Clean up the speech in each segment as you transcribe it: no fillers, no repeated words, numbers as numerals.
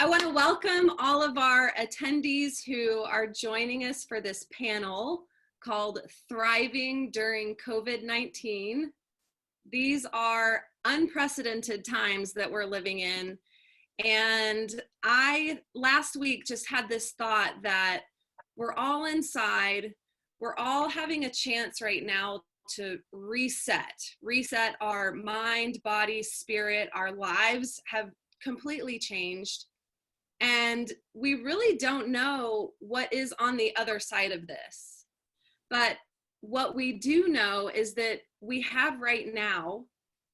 I want to welcome all of our attendees who are joining us for this panel called Thriving During COVID-19. These are unprecedented times that we're living in. And I, last week, just had this thought that we're all inside. We're all having a chance right now to reset our mind, body, spirit. Our lives have completely changed. And we really don't know what is on the other side of this. But what we do know is that we have right now,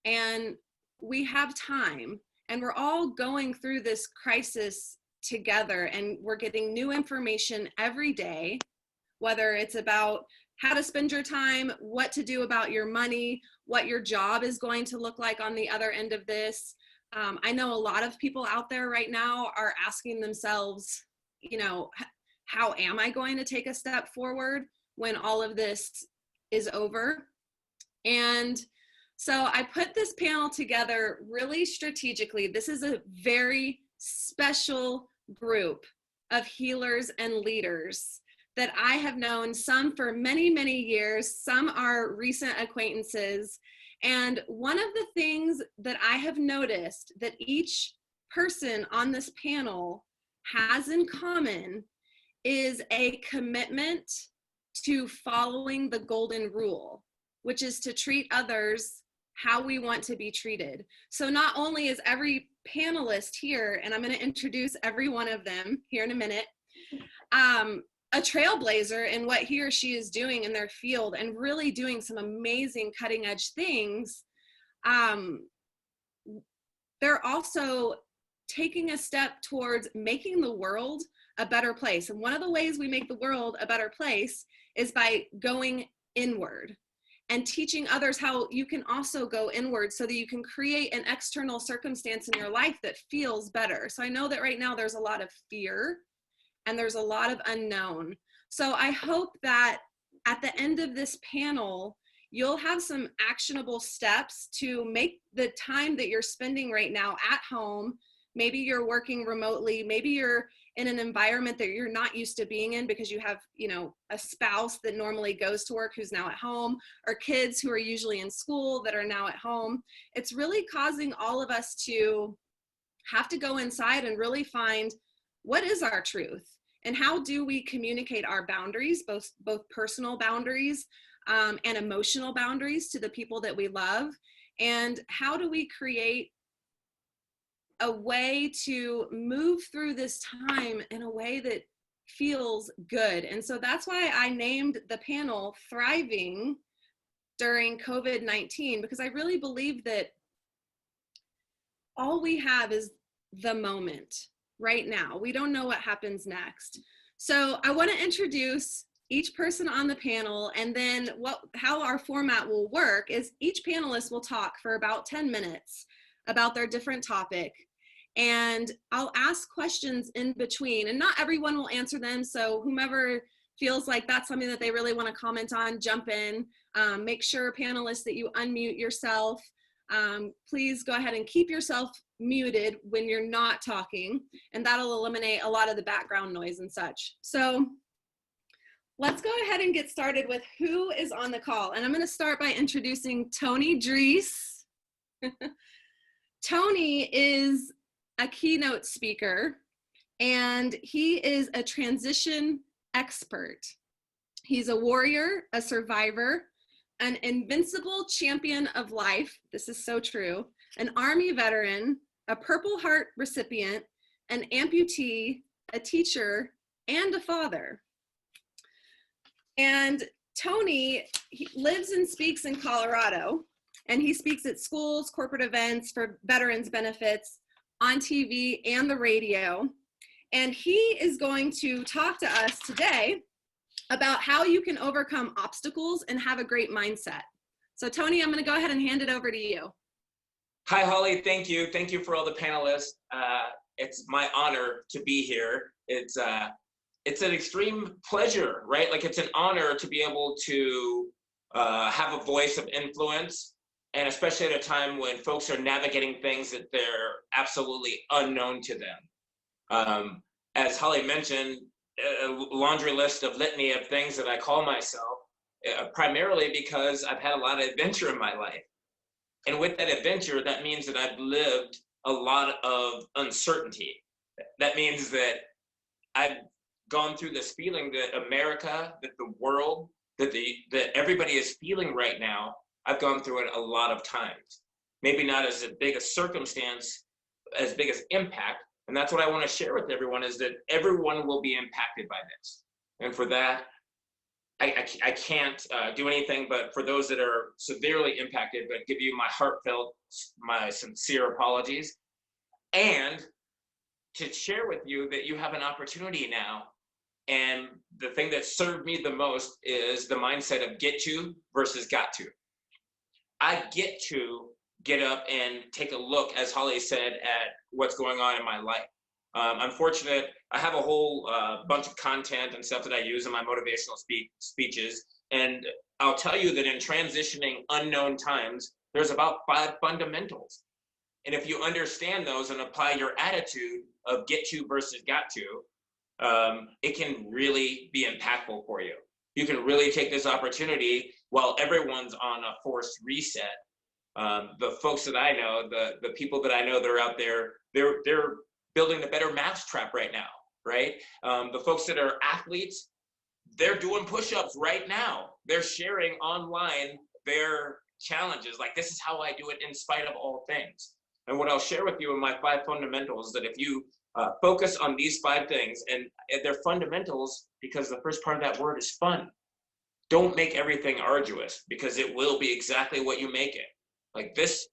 and we have time, and we're all going through this crisis together, and we're getting new information every day, whether it's about how to spend your time, what to do about your money, what your job is going to look like on the other end of this. I know a lot of people out there right now are asking themselves, you know, how am I going to take a step forward when all of this is over? And so I put this panel together really strategically. This is a very special group of healers and leaders that I have known, some for many, many years, some are recent acquaintances. And one of the things that I have noticed that each person on this panel has in common is a commitment to following the golden rule, which is to treat others how we want to be treated. So not only is every panelist here, and I'm going to introduce every one of them here in a minute, a trailblazer in what he or she is doing in their field and really doing some amazing cutting edge things, they're also taking a step towards making the world a better place. And one of the ways we make the world a better place is by going inward and teaching others how you can also go inward so that you can create an external circumstance in your life that feels better. So I know that right now there's a lot of fear and there's a lot of unknown. So I hope that at the end of this panel, you'll have some actionable steps to make the time that you're spending right now at home. Maybe you're working remotely, maybe you're in an environment that you're not used to being in because you have, you know, a spouse that normally goes to work who's now at home, or kids who are usually in school that are now at home. It's really causing all of us to have to go inside and really find what is our truth and how do we communicate our boundaries, both personal boundaries and emotional boundaries to the people that we love, and how do we create a way to move through this time in a way that feels good. And so that's why I named the panel Thriving During COVID-19, because I really believe that all we have is the moment right now. We don't know what happens next. So I want to introduce each person on the panel, and then how our format will work is each panelist will talk for about 10 minutes about their different topic, and I'll ask questions in between, and not everyone will answer them, so whomever feels like that's something that they really want to comment on, jump in. Make sure, panelists, that you unmute yourself. Please go ahead and keep yourself muted when you're not talking, and that'll eliminate a lot of the background noise and such. So let's go ahead and get started with who is on the call. And I'm going to start by introducing Tony Drees. Tony is a keynote speaker, and he is a transition expert. He's a warrior, a survivor, an invincible champion of life. This is so true. An Army veteran, a Purple Heart recipient, an amputee, a teacher, and a father. And Tony, he lives and speaks in Colorado, and he speaks at schools, corporate events for veterans benefits, on TV and the radio. And he is going to talk to us today about how you can overcome obstacles and have a great mindset. So Tony, I'm going to go ahead and hand it over to you. Hi, Holly. Thank you. Thank you for all the panelists. It's my honor to be here. It's an extreme pleasure, right? Like, it's an honor to be able to have a voice of influence, and especially at a time when folks are navigating things that they're absolutely unknown to them. As Holly mentioned, a laundry list of litany of things that I call myself, primarily because I've had a lot of adventure in my life. And with that adventure, that means that I've lived a lot of uncertainty. That means that I've gone through this feeling that America, that the world, that everybody is feeling right now. I've gone through it a lot of times. Maybe not as big a circumstance, as big as impact. And that's what I want to share with everyone, is that everyone will be impacted by this. And for that, I can't do anything but for those that are severely impacted, but give you my heartfelt, my sincere apologies. And to share with you that you have an opportunity now. And the thing that served me the most is the mindset of get to versus got to. I get to get up and take a look, as Holly said, at what's going on in my life. I'm fortunate. I have a whole bunch of content and stuff that I use in my motivational speeches. And I'll tell you that in transitioning unknown times, there's about 5 fundamentals. And if you understand those and apply your attitude of get to versus got to, it can really be impactful for you. You can really take this opportunity while everyone's on a forced reset. The folks that I know, the people that I know that are out there, they're building a better mousetrap right now, right? The folks that are athletes, they're doing push-ups right now. They're sharing online their challenges. Like, this is how I do it in spite of all things. And what I'll share with you in my 5 fundamentals, that if you focus on these 5 things, and they're fundamentals because the first part of that word is fun. Don't make everything arduous, because it will be exactly what you make it. Like this,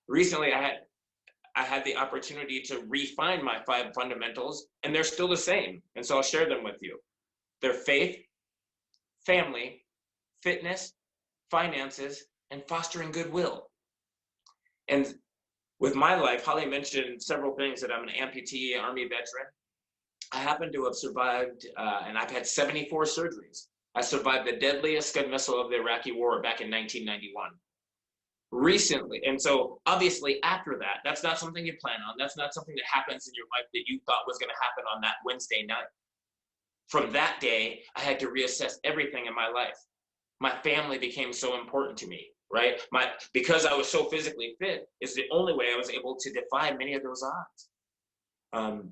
recently I had the opportunity to refine my 5 fundamentals, and they're still the same. And so I'll share them with you. They're faith, family, fitness, finances, and fostering goodwill. And with my life, Holly mentioned several things, that I'm an amputee, Army veteran. I happen to have survived, and I've had 74 surgeries. I survived the deadliest Scud missile of the Iraqi war back in 1991. Recently, and so obviously after that, that's not something you plan on. That's not something that happens in your life that you thought was going to happen on that Wednesday night. From that day, I had to reassess everything in my life. My family became so important to me, right? Because I was so physically fit, is the only way I was able to defy many of those odds.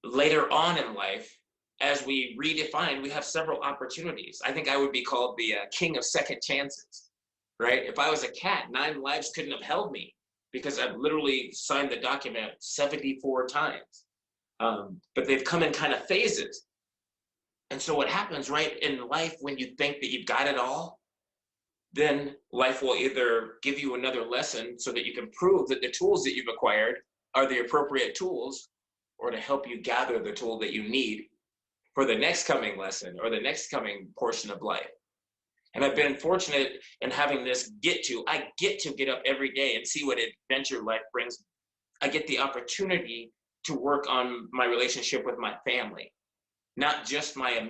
Later on in life, as we redefine, we have several opportunities. I think I would be called the king of second chances, right? If I was a cat, 9 lives couldn't have held me, because I've literally signed the document 74 times. But they've come in kind of phases. And so what happens, right, in life, when you think that you've got it all, then life will either give you another lesson so that you can prove that the tools that you've acquired are the appropriate tools, or to help you gather the tool that you need for the next coming lesson or the next coming portion of life. And I've been fortunate in having this I get to get up every day and see what adventure life brings me. I get the opportunity to work on my relationship with my family, not just my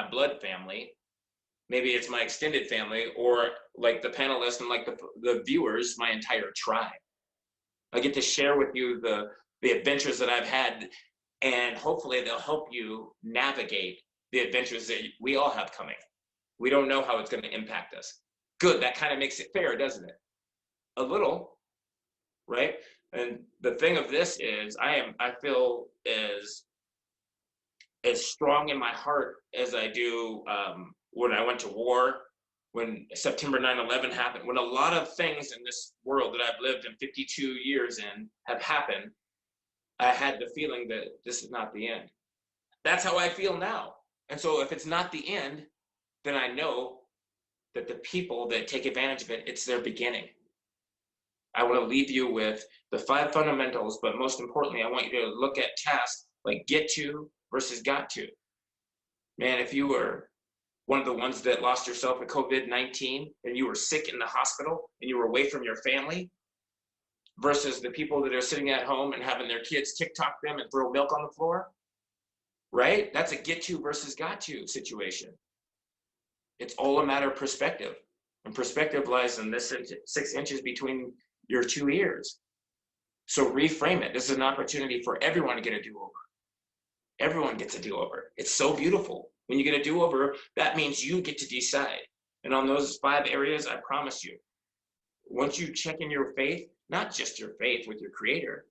blood family. Maybe it's my extended family, or like the panelists and like the viewers, my entire tribe. I get to share with you the adventures that I've had, and hopefully they'll help you navigate the adventures that we all have coming. We don't know how it's going to impact us. Good, that kind of makes it fair, doesn't it? A little, right? And the thing of this is, I feel as strong in my heart as I do when I went to war, when September 9/11 happened, when a lot of things in this world that I've lived in 52 years in have happened. I had the feeling that this is not the end. That's how I feel now. And so if it's not the end, then I know that the people that take advantage of it, it's their beginning. I want to leave you with the 5 fundamentals, but most importantly, I want you to look at tasks like get to versus got to. Man, if you were one of the ones that lost yourself with COVID-19 and you were sick in the hospital and you were away from your family, versus the people that are sitting at home and having their kids TikTok them and throw milk on the floor, right? That's a get to versus got to situation. It's all a matter of perspective. And perspective lies in this 6 inches between your 2 ears. So reframe it. This is an opportunity for everyone to get a do-over. Everyone gets a do-over. It's so beautiful. When you get a do-over, that means you get to decide. And on those 5 areas, I promise you, once you check in your faith, not just your faith with your creator,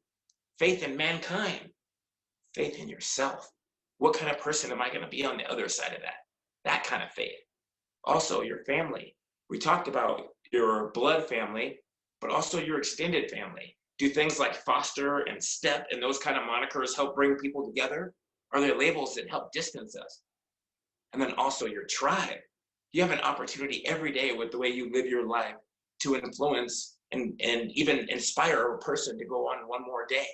faith in mankind, faith in yourself. What kind of person am I going to be on the other side of that? That kind of faith. Also, your family. We talked about your blood family, but also your extended family. Do things like foster and step and those kind of monikers help bring people together? Are there labels that help distance us? And then also your tribe. You have an opportunity every day with the way you live your life to influence and even inspire a person to go on one more day.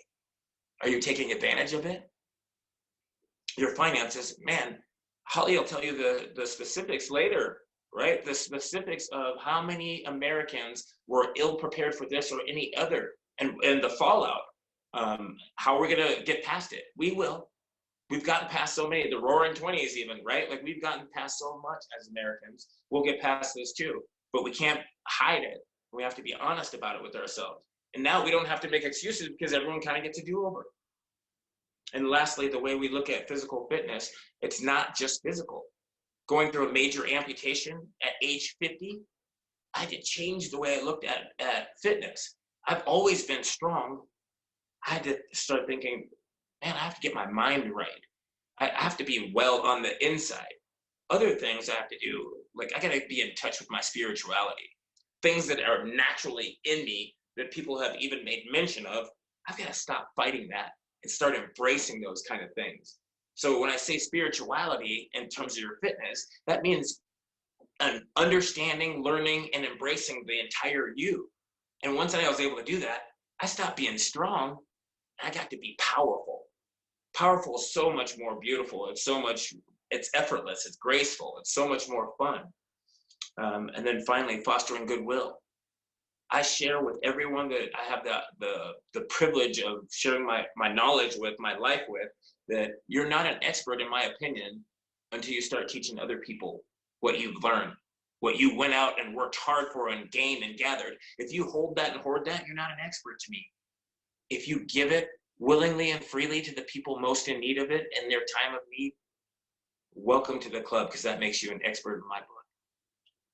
Are you taking advantage of it? Your finances, man, Holly will tell you the specifics later, right? The specifics of how many Americans were ill prepared for this or any other, and the fallout. How are we gonna get past it? We will. We've gotten past so many, the roaring 20s even, right? Like we've gotten past so much as Americans. We'll get past this too, but we can't hide it. We have to be honest about it with ourselves. And now we don't have to make excuses because everyone kind of gets a do-over. And lastly, the way we look at physical fitness, it's not just physical. Going through a major amputation at age 50, I had to change the way I looked at fitness. I've always been strong. I had to start thinking, man, I have to get my mind right. I have to be well on the inside. Other things I have to do, like I gotta be in touch with my spirituality. Things that are naturally in me that people have even made mention of, I've gotta stop fighting that and start embracing those kind of things. So when I say spirituality in terms of your fitness, that means an understanding, learning, and embracing the entire you. And once I was able to do that, I stopped being strong and I got to be powerful. Powerful is so much more beautiful. It's effortless, it's graceful, it's so much more fun. And then finally, fostering goodwill. I share with everyone that I have the privilege of sharing my knowledge with, my life with, that you're not an expert, in my opinion, until you start teaching other people what you've learned, what you went out and worked hard for and gained and gathered. If you hold that and hoard that, you're not an expert to me. If you give it willingly and freely to the people most in need of it in their time of need, welcome to the club, because that makes you an expert in my book.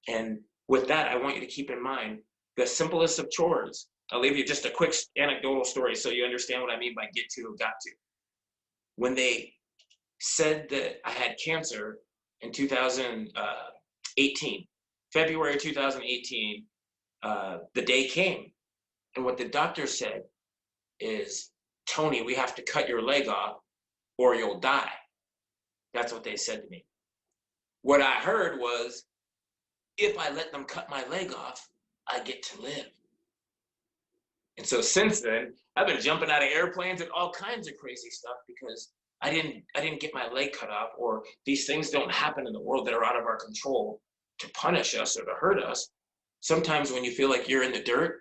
And with that, I want you to keep in mind the simplest of chores. I'll leave you just a quick anecdotal story so you understand what I mean by get to or got to. When they said that I had cancer in 2018, February 2018, the day came. And what the doctor said is, Tony, we have to cut your leg off or you'll die. That's what they said to me. What I heard was, if I let them cut my leg off, I get to live. And so since then, I've been jumping out of airplanes and all kinds of crazy stuff because I didn't get my leg cut off, or these things don't happen in the world that are out of our control to punish us or to hurt us. Sometimes when you feel like you're in the dirt,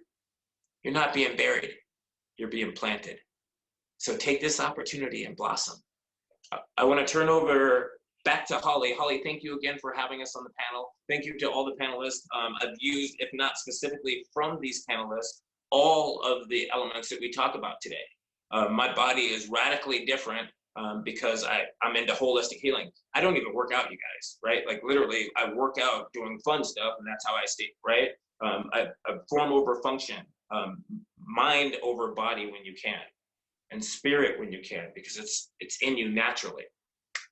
you're not being buried, you're being planted. So take this opportunity and blossom. I want to turn over back to Holly. Holly, thank you again for having us on the panel. Thank you to all the panelists. I've used, if not specifically from these panelists, all of the elements that we talk about today. My body is radically different because I'm into holistic healing. I don't even work out, you guys, right? Like literally, I work out doing fun stuff, and that's how I stay, right? I form over function, mind over body when you can, and spirit when you can, because it's in you naturally.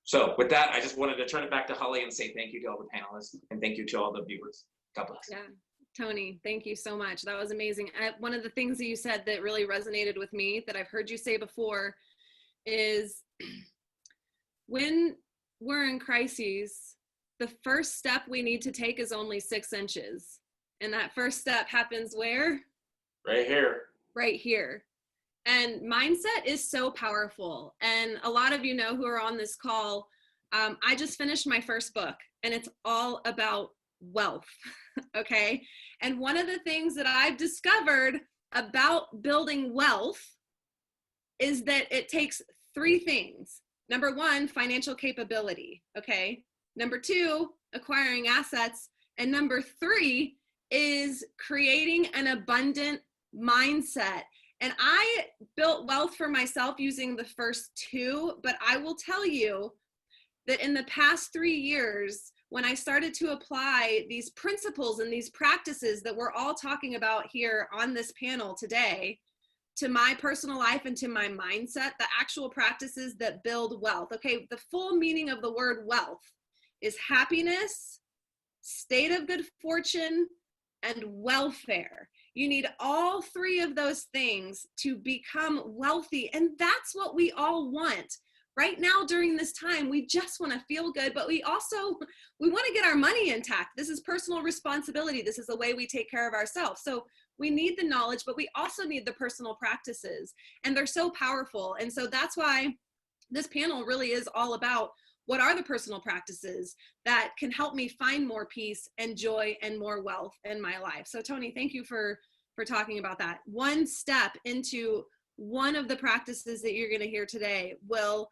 So with that, I just wanted to turn it back to Holly and say thank you to all the panelists, and thank you to all the viewers. God bless. Yeah, Tony, thank you so much. That was amazing. One of the things that you said that really resonated with me, that I've heard you say before, is when we're in crises, the first step we need to take is only 6 inches. And that first step happens where? Right here. Right here. And mindset is so powerful. And a lot of you know who are on this call, I just finished my first book, and it's all about wealth, okay? And one of the things that I've discovered about building wealth is that it takes 3 things. Number 1, financial capability, okay? Number 2, acquiring assets. And number 3 is creating an abundant mindset. And I built wealth for myself using the first two, but I will tell you that in the past 3 years, when I started to apply these principles and these practices that we're all talking about here on this panel today to my personal life and to my mindset, the actual practices that build wealth. Okay, the full meaning of the word wealth is happiness, state of good fortune, and welfare. You need all three of those things to become wealthy. And that's what we all want. Right now, during this time, we just want to feel good, but we want to get our money intact. This is personal responsibility. This is the way we take care of ourselves. So we need the knowledge, but we also need the personal practices, and they're so powerful. And so that's why this panel really is all about what are the personal practices that can help me find more peace and joy and more wealth in my life. So Tony, thank you for talking about that. One step into one of the practices that you're going to hear today will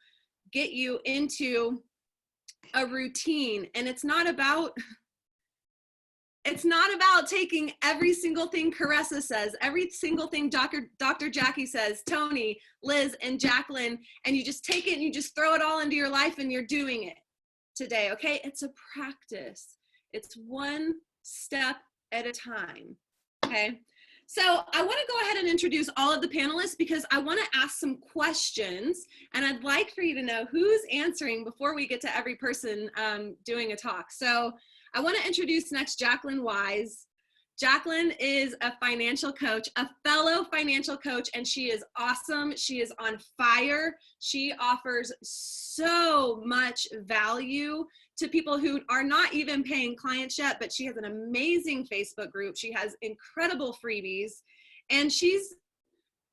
get you into a routine. And it's not about taking every single thing Caressa says, every single thing Dr. Jackie says, Tony, Liz, and Jaclyn, and you just take it and you just throw it all into your life and you're doing it today, okay? It's a practice. It's one step at a time, okay? So I want to go ahead and introduce all of the panelists because I want to ask some questions, and I'd like for you to know who's answering before we get to every person doing a talk. So I want to introduce next Jaclyn Wise. Jaclyn is a financial coach, a fellow financial coach, and she is awesome. She is on fire. She offers so much value to people who are not even paying clients yet, but she has an amazing Facebook group. She has incredible freebies, and she's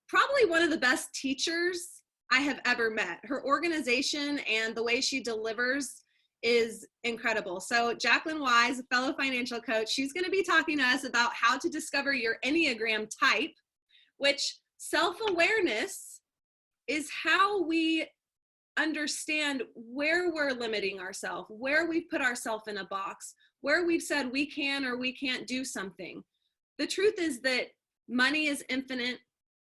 probably one of the best teachers I have ever met. Her organization and the way she delivers is incredible. So Jaclyn Wise, a fellow financial coach, she's going to be talking to us about how to discover your Enneagram type, which self-awareness is how we understand where we're limiting ourselves, where we've put ourselves in a box, where we've said we can or we can't do something. The truth is that money is infinite,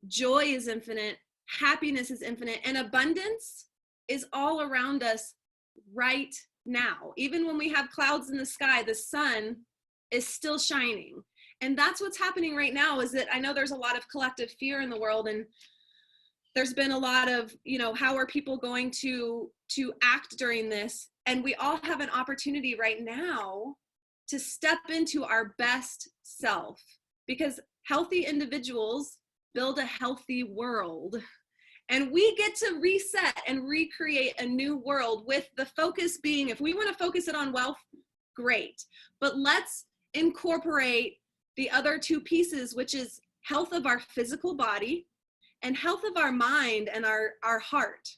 joy is infinite, happiness is infinite, and abundance is all around us right now. Even when we have clouds in the sky, the sun is still shining. And that's what's happening right now, is that I know there's a lot of collective fear in the world, and there's been a lot of, how are people going to act during this? And we all have an opportunity right now to step into our best self, because healthy individuals build a healthy world. And we get to reset and recreate a new world, with the focus being, if we want to focus it on wealth, great. But let's incorporate the other two pieces, which is health of our physical body and health of our mind and our heart.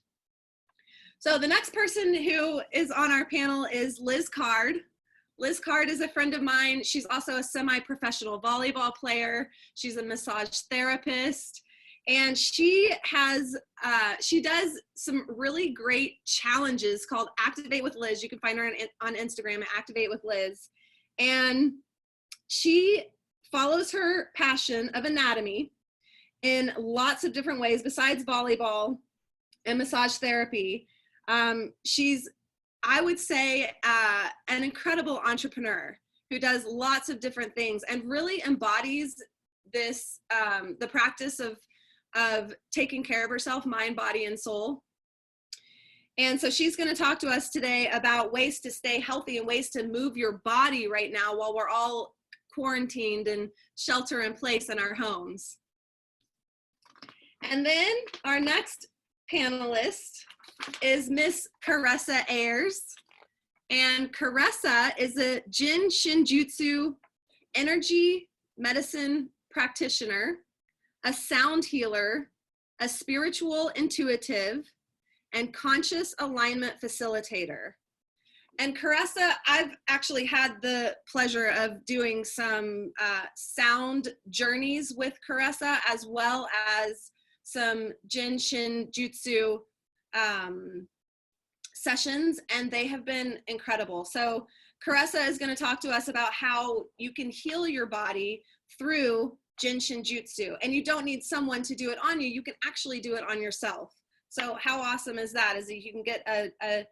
So the next person who is on our panel is Liz Card. Liz Card is a friend of mine. She's also a semi-professional volleyball player. She's a massage therapist. And she does some really great challenges called Activate with Liz. You can find her on Instagram at Activate with Liz. And she follows her passion of anatomy in lots of different ways besides volleyball and massage therapy. She's, I would say, an incredible entrepreneur who does lots of different things and really embodies this, the practice of taking care of herself, mind, body, and soul. And so she's going to talk to us today about ways to stay healthy and ways to move your body right now while we're all quarantined and shelter in place in our homes. And then our next panelist is Miss Caressa Ayres. And Caressa is a Jin Shinjutsu energy medicine practitioner, a sound healer, a spiritual intuitive, and conscious alignment facilitator. And Caressa, I've actually had the pleasure of doing some sound journeys with Caressa, as well as some Jin Shinjutsu sessions, and they have been incredible. So Caressa is going to talk to us about how you can heal your body through Jin Shinjutsu, and you don't need someone to do it on you. You can actually do it on yourself. So how awesome is that? Is that you can get a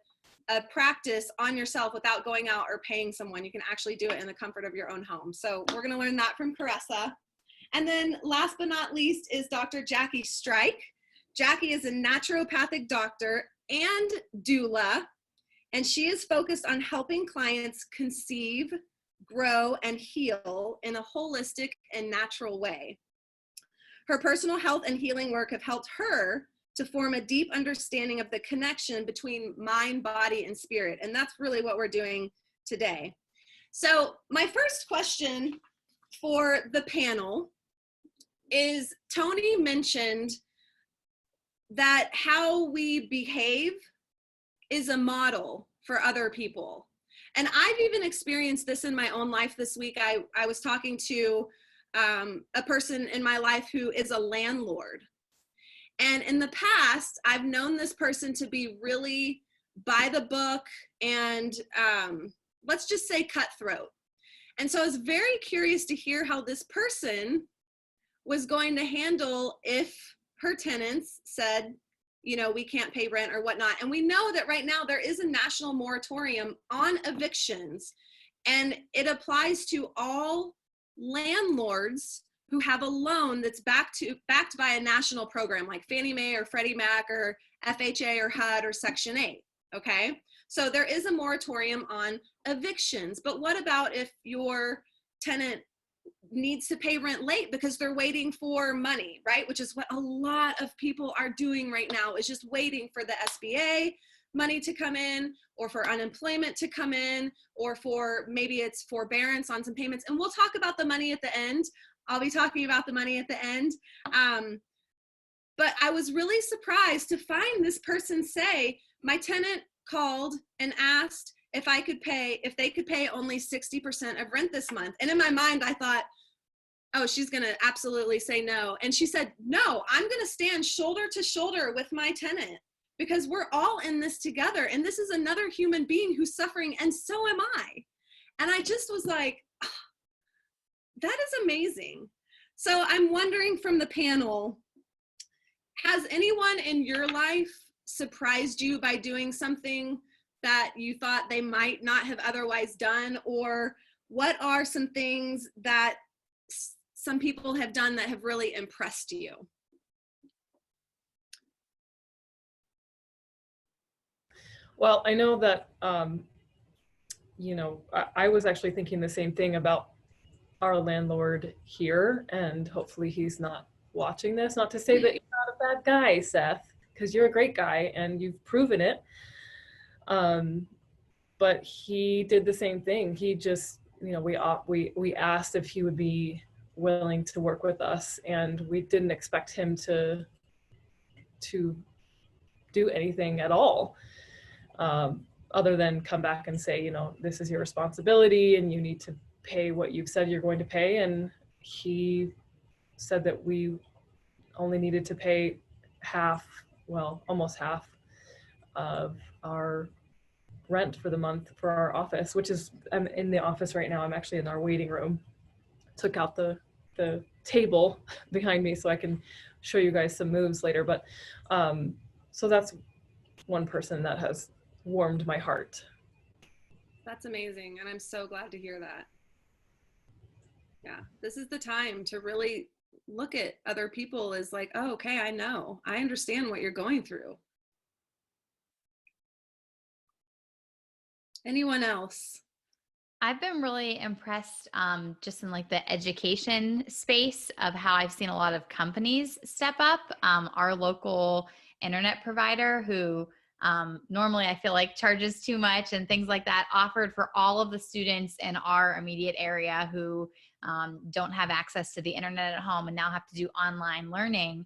practice on yourself without going out or paying someone. You can actually do it in the comfort of your own home. So we're going to learn that from Caressa. And then last but not least is Dr. Jackie Streich. Jackie is a naturopathic doctor and doula, and she is focused on helping clients conceive, grow, and heal in a holistic and natural way. Her personal health and healing work have helped her to form a deep understanding of the connection between mind, body, and spirit. And that's really what we're doing today. So my first question for the panel is, Tony mentioned that how we behave is a model for other people. And I've even experienced this in my own life this week. I was talking to a person in my life who is a landlord. And in the past, I've known this person to be really by the book and let's just say cutthroat. And so I was very curious to hear how this person was going to handle if her tenants said, you know, we can't pay rent or whatnot. And we know that right now there is a national moratorium on evictions, and it applies to all landlords who have a loan that's backed by a national program like Fannie Mae or Freddie Mac or FHA or HUD or Section 8, okay? So there is a moratorium on evictions, but what about if your tenant needs to pay rent late because they're waiting for money, right? Which is what a lot of people are doing right now, is just waiting for the SBA money to come in, or for unemployment to come in, or for maybe it's forbearance on some payments. And we'll talk about the money at the end. I'll be talking about the money at the end. But I was really surprised to find this person say, my tenant called and asked if they could pay only 60% of rent this month. And in my mind, I thought, oh, she's gonna absolutely say no. And she said, no, I'm gonna stand shoulder to shoulder with my tenant because we're all in this together. And this is another human being who's suffering, and so am I. And I just was like, oh, that is amazing. So I'm wondering from the panel, has anyone in your life surprised you by doing something that you thought they might not have otherwise done? Or what are some things that some people have done that have really impressed you? Well, I know that, you know, I was actually thinking the same thing about our landlord here, and hopefully he's not watching this. Not to say that you're not a bad guy, Seth, because you're a great guy and you've proven it. But he did the same thing. He just, you know, we asked if he would be willing to work with us, and we didn't expect him to do anything at all, other than come back and say, you know, this is your responsibility and you need to pay what you've said you're going to pay. And he said that we only needed to pay half, well, almost half of our rent for the month for our office, which is, I'm in the office right now. I'm actually in our waiting room. Took out the table behind me so I can show you guys some moves later. But so that's one person that has warmed my heart. That's amazing. And I'm so glad to hear that. Yeah, this is the time to really look at other people as like, oh, okay, I understand what you're going through. Anyone else? I've been really impressed just in like the education space of how I've seen a lot of companies step up. Our local internet provider, who normally I feel like charges too much and things like that, offered for all of the students in our immediate area who don't have access to the internet at home and now have to do online learning,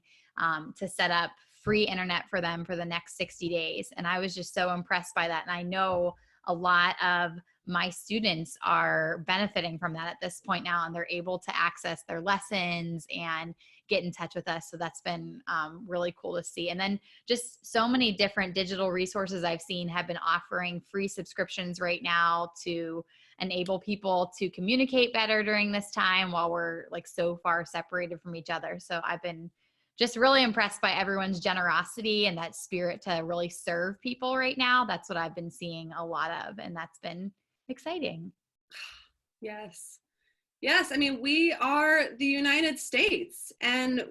to set up free internet for them for the next 60 days. And I was just so impressed by that. And I know a lot of my students are benefiting from that at this point now, and they're able to access their lessons and get in touch with us. So that's been really cool to see. And then just so many different digital resources I've seen have been offering free subscriptions right now to enable people to communicate better during this time while we're like so far separated from each other. So I've been just really impressed by everyone's generosity and that spirit to really serve people right now. That's what I've been seeing a lot of, and that's been exciting. Yes. Yes. I mean, we are the United States, and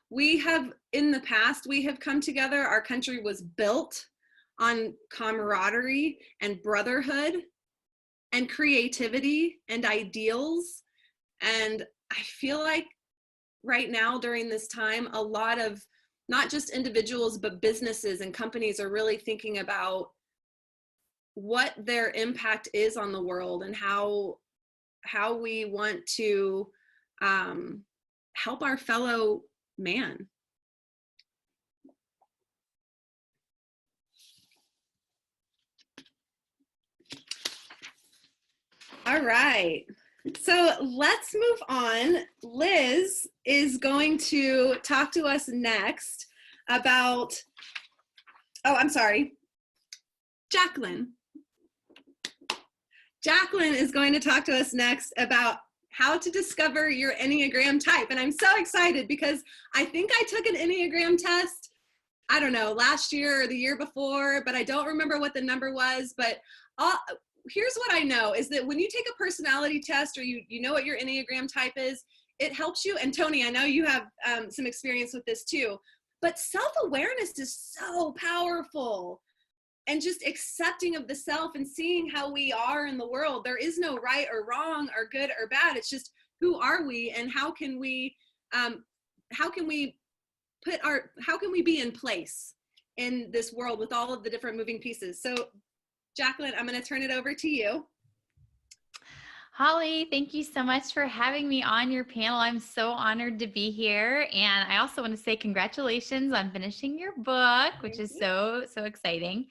we have, in the past, we have come together. Our country was built on camaraderie and brotherhood and creativity and ideals. And I feel like right now during this time, a lot of not just individuals, but businesses and companies are really thinking about what their impact is on the world and how we want to help our fellow man. All right. So let's move on. Liz is going to talk to us next about, Jaclyn. Jaclyn is going to talk to us next about how to discover your Enneagram type. And I'm so excited because I think I took an Enneagram test, I don't know, last year or the year before, but I don't remember what the number was. But here's what I know is that when you take a personality test or you know what your Enneagram type is, it helps you. And Tony, I know you have some experience with this too, but self-awareness is so powerful. And just accepting of the self and seeing how we are in the world. There is no right or wrong or good or bad. It's just, who are we and how can we be in place in this world with all of the different moving pieces. So Jaclyn, I'm going to turn it over to you. Holly, thank you so much for having me on your panel. I'm so honored to be here. And I also want to say congratulations on finishing your book, which is so exciting.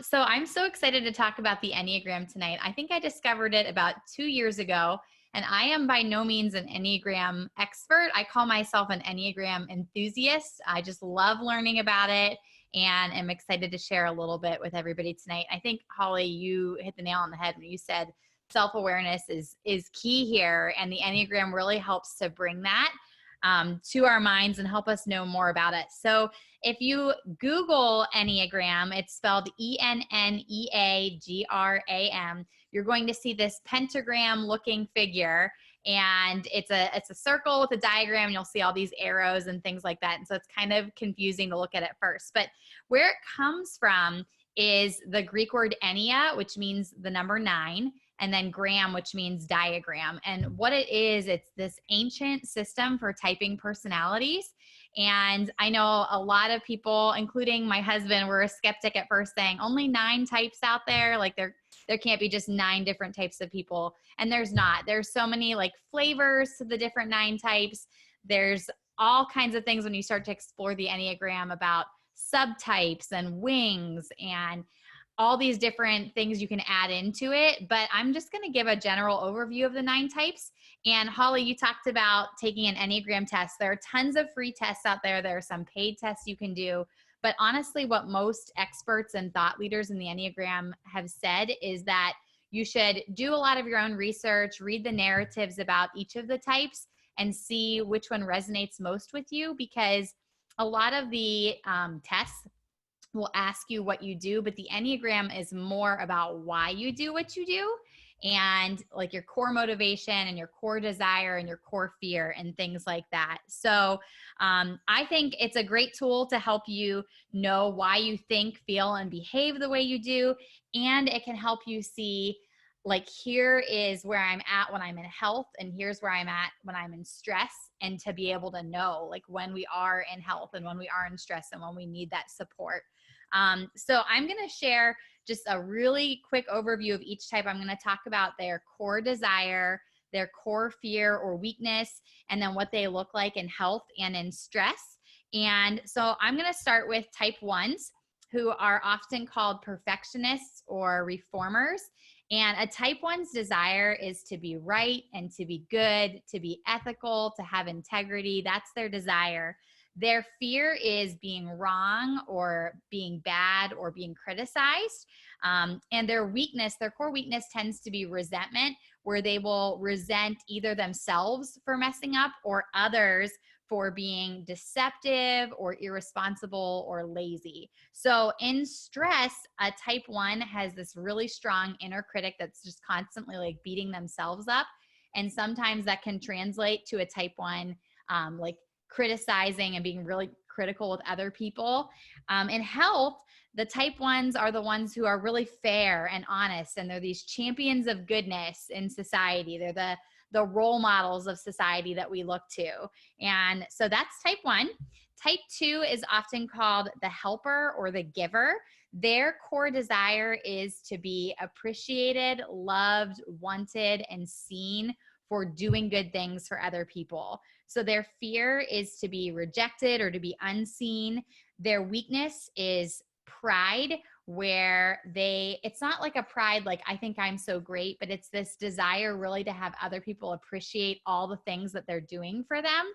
So I'm so excited to talk about the Enneagram tonight. I think I discovered it about 2 years ago, and I am by no means an Enneagram expert. I call myself an Enneagram enthusiast. I just love learning about it and am excited to share a little bit with everybody tonight. I think, Holly, you hit the nail on the head when you said self-awareness is key here, and the Enneagram really helps to bring that to our minds and help us know more about it. So if you Google Enneagram, it's spelled Enneagram, you're going to see this pentagram looking figure, and it's a circle with a diagram, and you'll see all these arrows and things like that. And so it's kind of confusing to look at first, but where it comes from is the Greek word ennea, which means the number 9, and then gram, which means diagram. And what it is, it's this ancient system for typing personalities. And I know a lot of people, including my husband, were a skeptic at first, saying only 9 types out there. Like there can't be just 9 different types of people. And there's not. There's so many like flavors to the different 9 types. There's all kinds of things when you start to explore the Enneagram about subtypes and wings and all these different things you can add into it. But I'm just going to give a general overview of the 9 types. And Holly, you talked about taking an Enneagram test. There are tons of free tests out there. There are some paid tests you can do. But honestly, what most experts and thought leaders in the Enneagram have said is that you should do a lot of your own research, read the narratives about each of the types, and see which one resonates most with you, because a lot of the tests will ask you what you do, but the Enneagram is more about why you do what you do, and like your core motivation and your core desire and your core fear and things like that. So I think it's a great tool to help you know why you think, feel, and behave the way you do. And it can help you see, like, here is where I'm at when I'm in health, and here's where I'm at when I'm in stress, and to be able to know like when we are in health and when we are in stress and when we need that support. So I'm going to share just a really quick overview of each type. I'm going to talk about their core desire, their core fear or weakness, and then what they look like in health and in stress. And so I'm going to start with type 1s, who are often called perfectionists or reformers. And a type 1's desire is to be right and to be good, to be ethical, to have integrity. That's their desire. Their fear is being wrong or being bad or being criticized. And their weakness, their core weakness tends to be resentment, where they will resent either themselves for messing up or others for being deceptive or irresponsible or lazy. So in stress, a type 1 has this really strong inner critic that's just constantly like beating themselves up. And sometimes that can translate to a type 1, like criticizing and being really critical with other people. In health, the type 1s are the ones who are really fair and honest, and they're these champions of goodness in society. They're the role models of society that we look to. And so that's type 1. Type 2 is often called the helper or the giver. Their core desire is to be appreciated, loved, wanted, and seen for doing good things for other people. So their fear is to be rejected or to be unseen. Their weakness is pride, where it's not like a pride like I think I'm so great, but it's this desire really to have other people appreciate all the things that they're doing for them.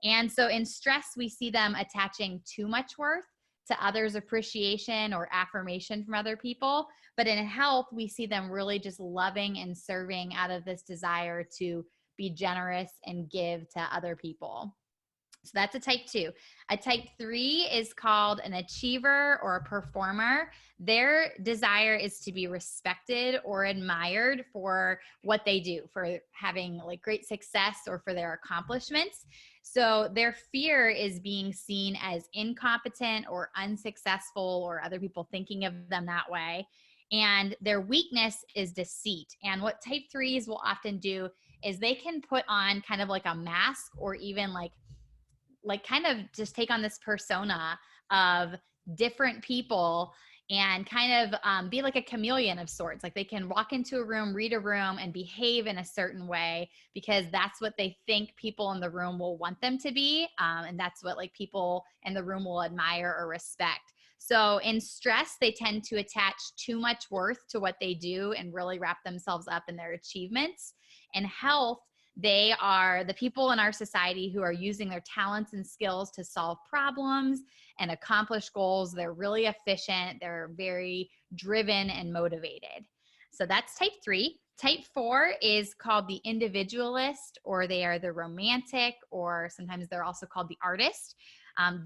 And so in stress, we see them attaching too much worth to others' appreciation or affirmation from other people. But in health, we see them really just loving and serving out of this desire to be generous and give to other people. So that's a type 2. A type 3 is called an achiever or a performer. Their desire is to be respected or admired for what they do, for having like great success or for their accomplishments. So their fear is being seen as incompetent or unsuccessful or other people thinking of them that way. And their weakness is deceit. And what type 3s will often do is they can put on kind of like a mask, or even like kind of just take on this persona of different people and kind of be like a chameleon of sorts. Like they can walk into a room, read a room, and behave in a certain way because that's what they think people in the room will want them to be. And that's what like people in the room will admire or respect. So in stress, they tend to attach too much worth to what they do and really wrap themselves up in their achievements. In health, they are the people in our society who are using their talents and skills to solve problems and accomplish goals. They're really efficient. They're very driven and motivated. So that's type 3. Type 4 is called the individualist, or they are the romantic, or sometimes they're also called the artist.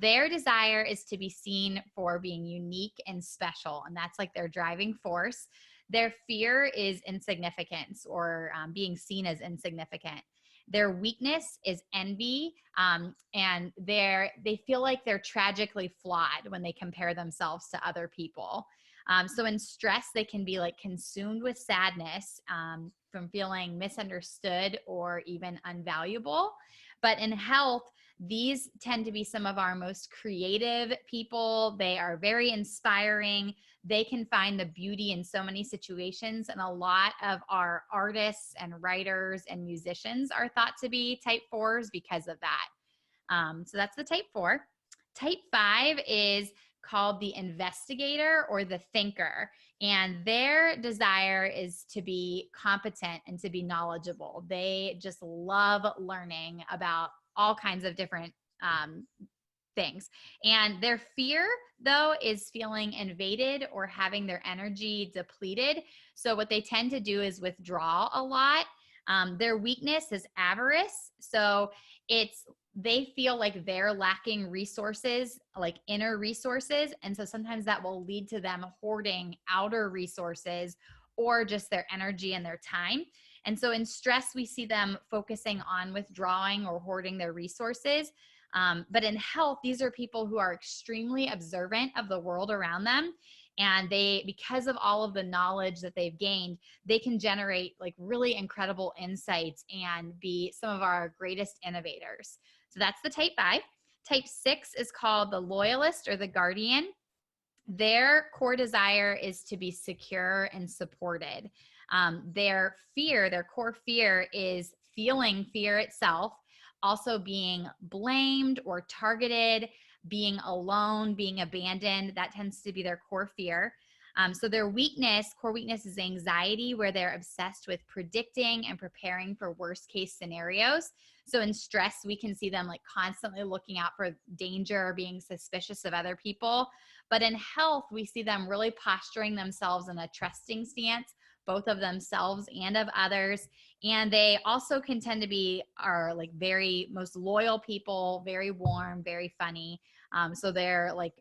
Their desire is to be seen for being unique and special, and that's like their driving force. Their fear is insignificance, or being seen as insignificant. Their weakness is envy, and they feel like they're tragically flawed when they compare themselves to other people. So in stress, they can be like consumed with sadness from feeling misunderstood or even unvaluable. But in health, these tend to be some of our most creative people. They are very inspiring. They can find the beauty in so many situations. And a lot of our artists and writers and musicians are thought to be type 4s because of that. So that's the type 4. Type 5 is called the investigator or the thinker. And their desire is to be competent and to be knowledgeable. They just love learning about all kinds of different things. And their fear, though, is feeling invaded or having their energy depleted. So what they tend to do is withdraw a lot. Their weakness is avarice. So they feel like they're lacking resources, like inner resources. And so sometimes that will lead to them hoarding outer resources or just their energy and their time. And so in stress, we see them focusing on withdrawing or hoarding their resources. But in health, these are people who are extremely observant of the world around them. And because of all of the knowledge that they've gained, they can generate like really incredible insights and be some of our greatest innovators. So that's the type 5. Type 6 is called the loyalist or the guardian. Their core desire is to be secure and supported. Their core fear is feeling fear itself, also being blamed or targeted, being alone, being abandoned. That tends to be their core fear. So their core weakness is anxiety, where they're obsessed with predicting and preparing for worst case scenarios. So in stress, we can see them like constantly looking out for danger or being suspicious of other people. But in health, we see them really posturing themselves in a trusting stance, both of themselves and of others. And they also can tend to be our like very most loyal people, very warm, very funny. So they're like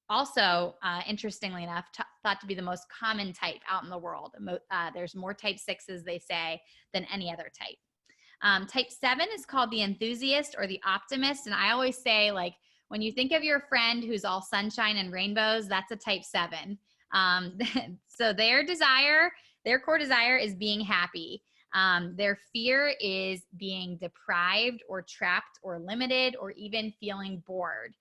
also, interestingly enough, thought to be the most common type out in the world. There's more type 6s, they say, than any other type. Type 7 is called the enthusiast or the optimist. And I always say, like, when you think of your friend who's all sunshine and rainbows, that's a type 7. So their core desire is being happy. Their fear is being deprived or trapped or limited or even feeling bored.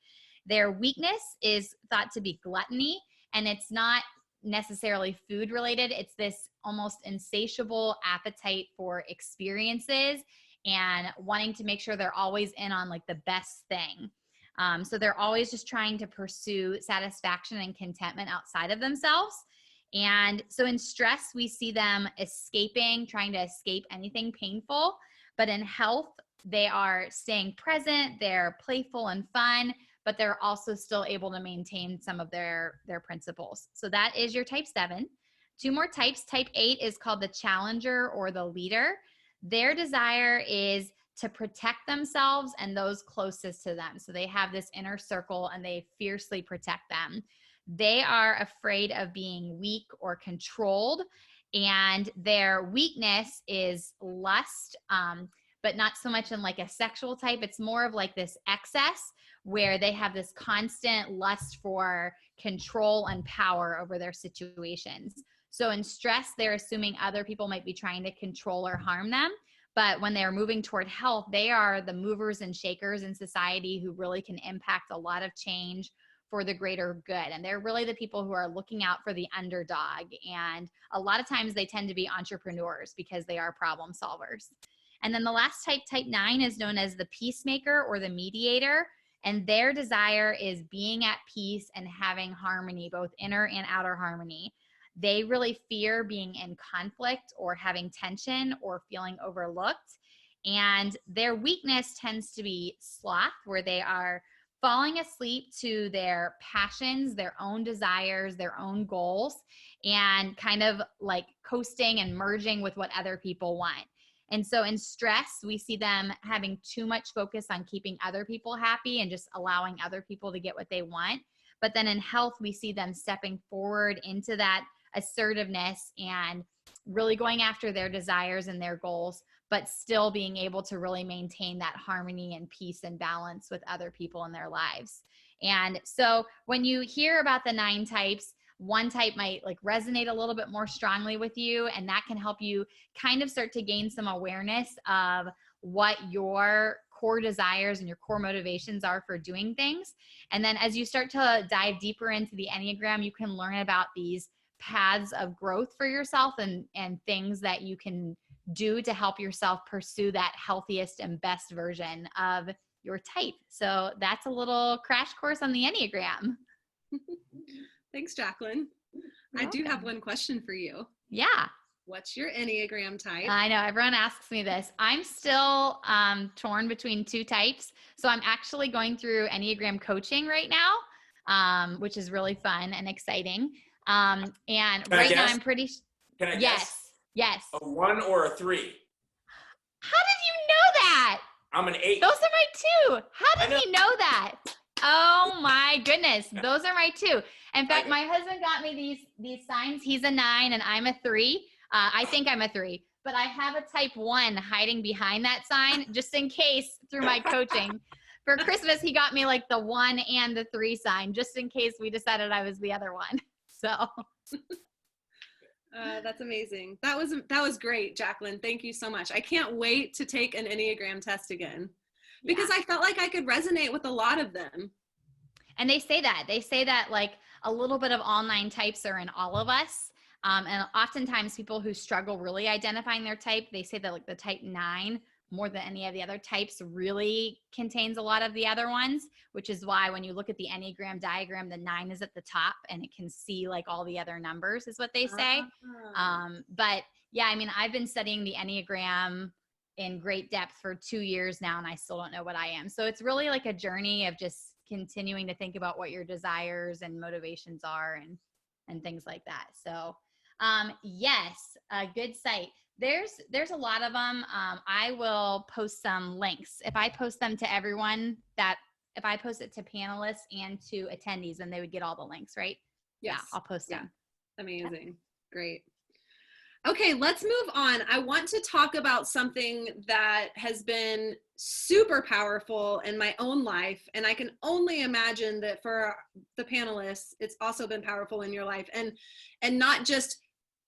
Their weakness is thought to be gluttony, and it's not necessarily food related. It's this almost insatiable appetite for experiences and wanting to make sure they're always in on like the best thing. So they're always just trying to pursue satisfaction and contentment outside of themselves. And so in stress, we see them trying to escape anything painful. But in health, they are staying present, they're playful and fun, but they're also still able to maintain some of their principles. So that is your type 7. 2 more types. Type 8 is called the challenger or the leader. Their desire is to protect themselves and those closest to them. So they have this inner circle and they fiercely protect them. They are afraid of being weak or controlled, and their weakness is lust, but not so much in like a sexual type. It's more of like this excess where they have this constant lust for control and power over their situations. So in stress, they're assuming other people might be trying to control or harm them. But when they're moving toward health, they are the movers and shakers in society who really can impact a lot of change for the greater good. And they're really the people who are looking out for the underdog. And a lot of times they tend to be entrepreneurs because they are problem solvers. And then the last type, type 9, is known as the peacemaker or the mediator. And their desire is being at peace and having harmony, both inner and outer harmony. They really fear being in conflict or having tension or feeling overlooked. And their weakness tends to be sloth, where they are falling asleep to their passions, their own desires, their own goals, and kind of like coasting and merging with what other people want. And so in stress, we see them having too much focus on keeping other people happy and just allowing other people to get what they want. But then in health, we see them stepping forward into that assertiveness and really going after their desires and their goals, but still being able to really maintain that harmony and peace and balance with other people in their lives. And so when you hear about the 9 types, one type might like resonate a little bit more strongly with you, and that can help you kind of start to gain some awareness of what your core desires and your core motivations are for doing things. And then as you start to dive deeper into the Enneagram, you can learn about these paths of growth for yourself and things that you can do to help yourself pursue that healthiest and best version of your type. So that's a little crash course on the Enneagram. Thanks, Jaclyn. I do have one question for you. Yeah. What's your Enneagram type? I know everyone asks me this. I'm still torn between 2 types. So I'm actually going through Enneagram coaching right now, which is really fun and exciting. And right now I'm pretty. Can I guess? Yes. A 1 or a 3? How did you know that? I'm an 8. Those are my 2. How did he know that? Oh my goodness. Those are my 2. In fact, my husband got me these signs. He's a 9 and I'm a 3. I think I'm a 3, but I have a type 1 hiding behind that sign just in case through my coaching. For Christmas, he got me like the 1 and the 3 sign just in case we decided I was the other one. So that's amazing. That was great, Jaclyn. Thank you so much. I can't wait to take an Enneagram test again because I felt like I could resonate with a lot of them. And they say that like a little bit of all 9 types are in all of us. And oftentimes people who struggle really identifying their type, they say that like the type 9 more than any of the other types really contains a lot of the other ones, which is why when you look at the Enneagram diagram, the 9 is at the top and it can see like all the other numbers is what they say. But yeah, I mean, I've been studying the Enneagram in great depth for 2 years now, and I still don't know what I am. So it's really like a journey of just continuing to think about what your desires and motivations are and things like that. So yes, a good site. There's a lot of them. I will post some links. If I post them to everyone, if I post it to panelists and to attendees, then they would get all the links, right? Yes. Yeah, I'll post them. Amazing. Great. Okay, let's move on. I want to talk about something that has been super powerful in my own life, and I can only imagine that for the panelists, it's also been powerful in your life, and not just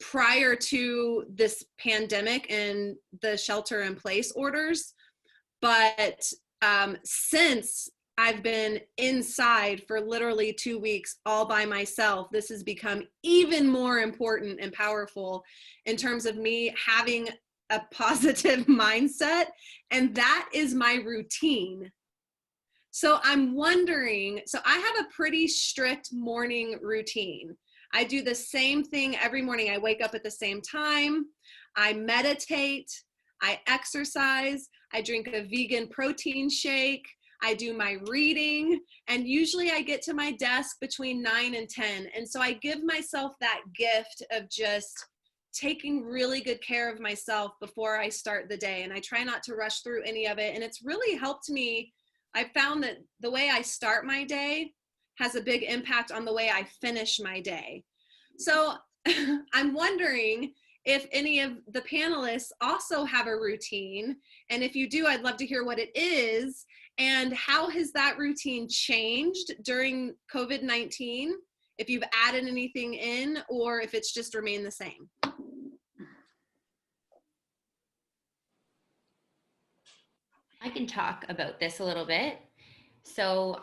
prior to this pandemic and the shelter in place orders, but since I've been inside for literally 2 weeks all by myself, this has become even more important and powerful in terms of me having a positive mindset. And that is my routine. So I'm wondering, so I have a pretty strict morning routine. I do the same thing every morning. I wake up at the same time. I meditate. I exercise. I drink a vegan protein shake. I do my reading, and usually I get to my desk between 9 and 10. And so I give myself that gift of just taking really good care of myself before I start the day. And I try not to rush through any of it. And it's really helped me. I found that the way I start my day has a big impact on the way I finish my day. So I'm wondering if any of the panelists also have a routine. And if you do, I'd love to hear what it is. And how has that routine changed during COVID-19? If you've added anything in, or if it's just remained the same. I can talk about this a little bit. So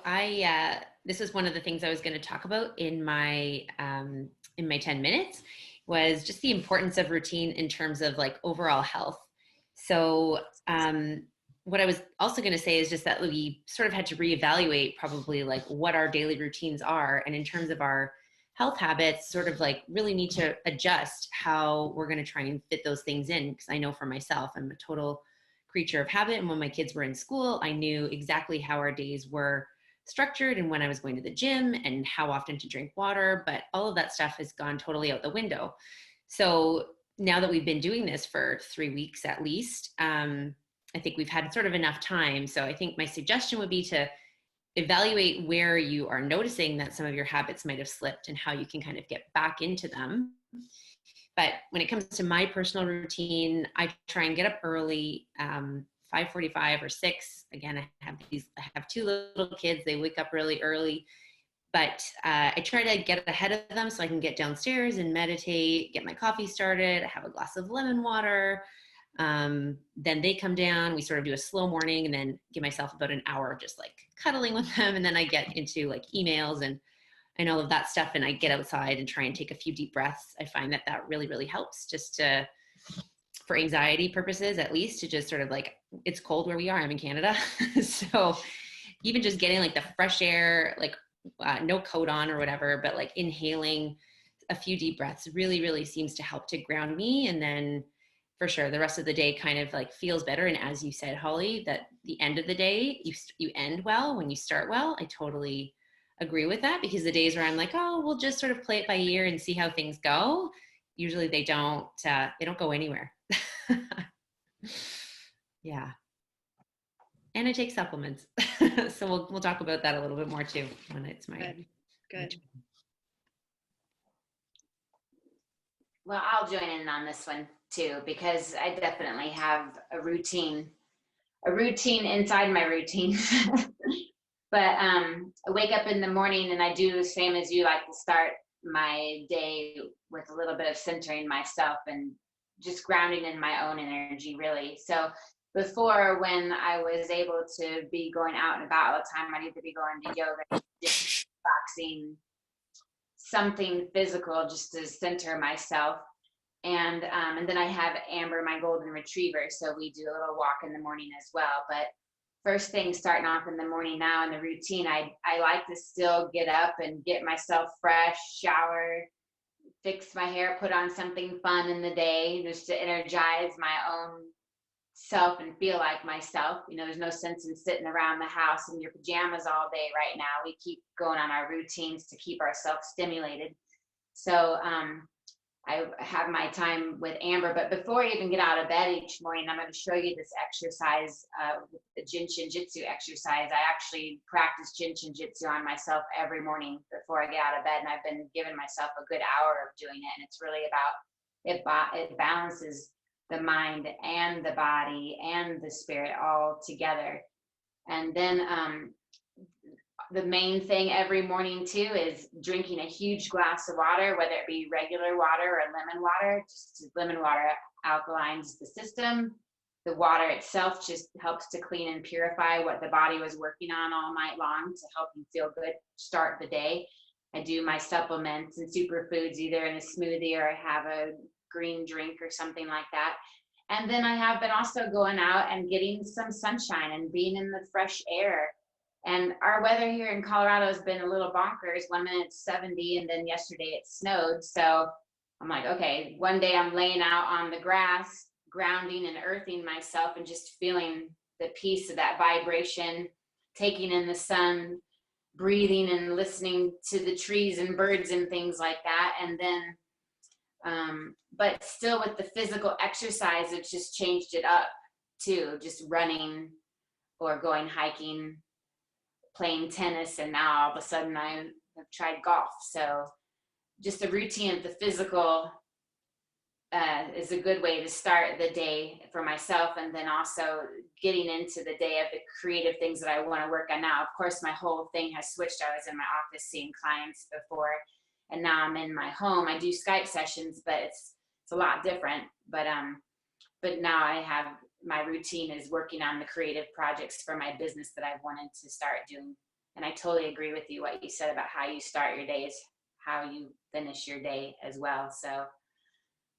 this is one of the things I was going to talk about in my 10 minutes, was just the importance of routine in terms of like overall health. So what I was also going to say is just that we sort of had to reevaluate probably like what our daily routines are. And in terms of our health habits, sort of like really need to adjust how we're going to try and fit those things in. Because I know for myself, I'm a total creature of habit. And when my kids were in school, I knew exactly how our days were structured and when I was going to the gym and how often to drink water. But all of that stuff has gone totally out the window. So now that we've been doing this for 3 weeks at least, I think we've had sort of enough time. So I think my suggestion would be to evaluate where you are noticing that some of your habits might have slipped and how you can kind of get back into them. But when it comes to my personal routine, I try and get up early, 5:45 or 6. Again, I have 2 little kids. They wake up really early, but I try to get ahead of them so I can get downstairs and meditate, get my coffee started. I have a glass of lemon water. Then they come down, we sort of do a slow morning, and then give myself about an hour of just like cuddling with them. And then I get into like emails and all of that stuff. And I get outside and try and take a few deep breaths. I find that really, really helps just to, for anxiety purposes, at least, to just sort of like, it's cold where we are. I'm in Canada. So even just getting like the fresh air, like no coat on or whatever, but like inhaling a few deep breaths really, really seems to help to ground me. And then for sure, the rest of the day kind of like feels better. And as you said, Holly, that the end of the day, you end well when you start well. I totally agree with that, because the days where I'm like, oh, we'll just sort of play it by ear and see how things go, usually they don't go anywhere. Yeah. And I take supplements. So we'll talk about that a little bit more too when it's my Good. Well, I'll join in on this one too, because I definitely have a routine inside my routine. But I wake up in the morning and I do the same as you, like to start my day with a little bit of centering myself and just grounding in my own energy, really. So before, when I was able to be going out and about all the time, I need to be going to yoga, boxing, something physical just to center myself. And then I have Amber, my golden retriever, so we do a little walk in the morning as well. But first thing, starting off in the morning now in the routine, I like to still get up and get myself fresh, shower, fix my hair, put on something fun in the day just to energize my own self and feel like myself. You know, there's no sense in sitting around the house in your pajamas all day right now. We keep going on our routines to keep ourselves stimulated. So I have my time with Amber, but before I even get out of bed each morning, I'm going to show you this exercise, the Jin Shin Jitsu exercise. I actually practice Jin Shin Jitsu on myself every morning before I get out of bed, and I've been giving myself a good hour of doing it. And it's really about, it balances the mind and the body and the spirit all together. And then the main thing every morning too is drinking a huge glass of water, whether it be regular water or lemon water. Just lemon water alkalines the system. The water itself just helps to clean and purify what the body was working on all night long to help you feel good, start the day. I do my supplements and superfoods either in a smoothie or I have a green drink or something like that. And then I have been also going out and getting some sunshine and being in the fresh air. And our weather here in Colorado has been a little bonkers. 1 minute it's 70 and then yesterday it snowed. So I'm like, okay, one day I'm laying out on the grass, grounding and earthing myself and just feeling the peace of that vibration, taking in the sun, breathing and listening to the trees and birds and things like that. And then, but still with the physical exercise, it's just changed it up too, just running or going hiking, playing tennis, and now all of a sudden I have tried golf. So just a routine of the physical is a good way to start the day for myself, and then also getting into the day of the creative things that I want to work on now. Of course, my whole thing has switched. I was in my office seeing clients before, and now I'm in my home. I do Skype sessions, but it's a lot different. But now I have, my routine is working on the creative projects for my business that I've wanted to start doing. And I totally agree with you, what you said about how you start your day is how you finish your day as well. So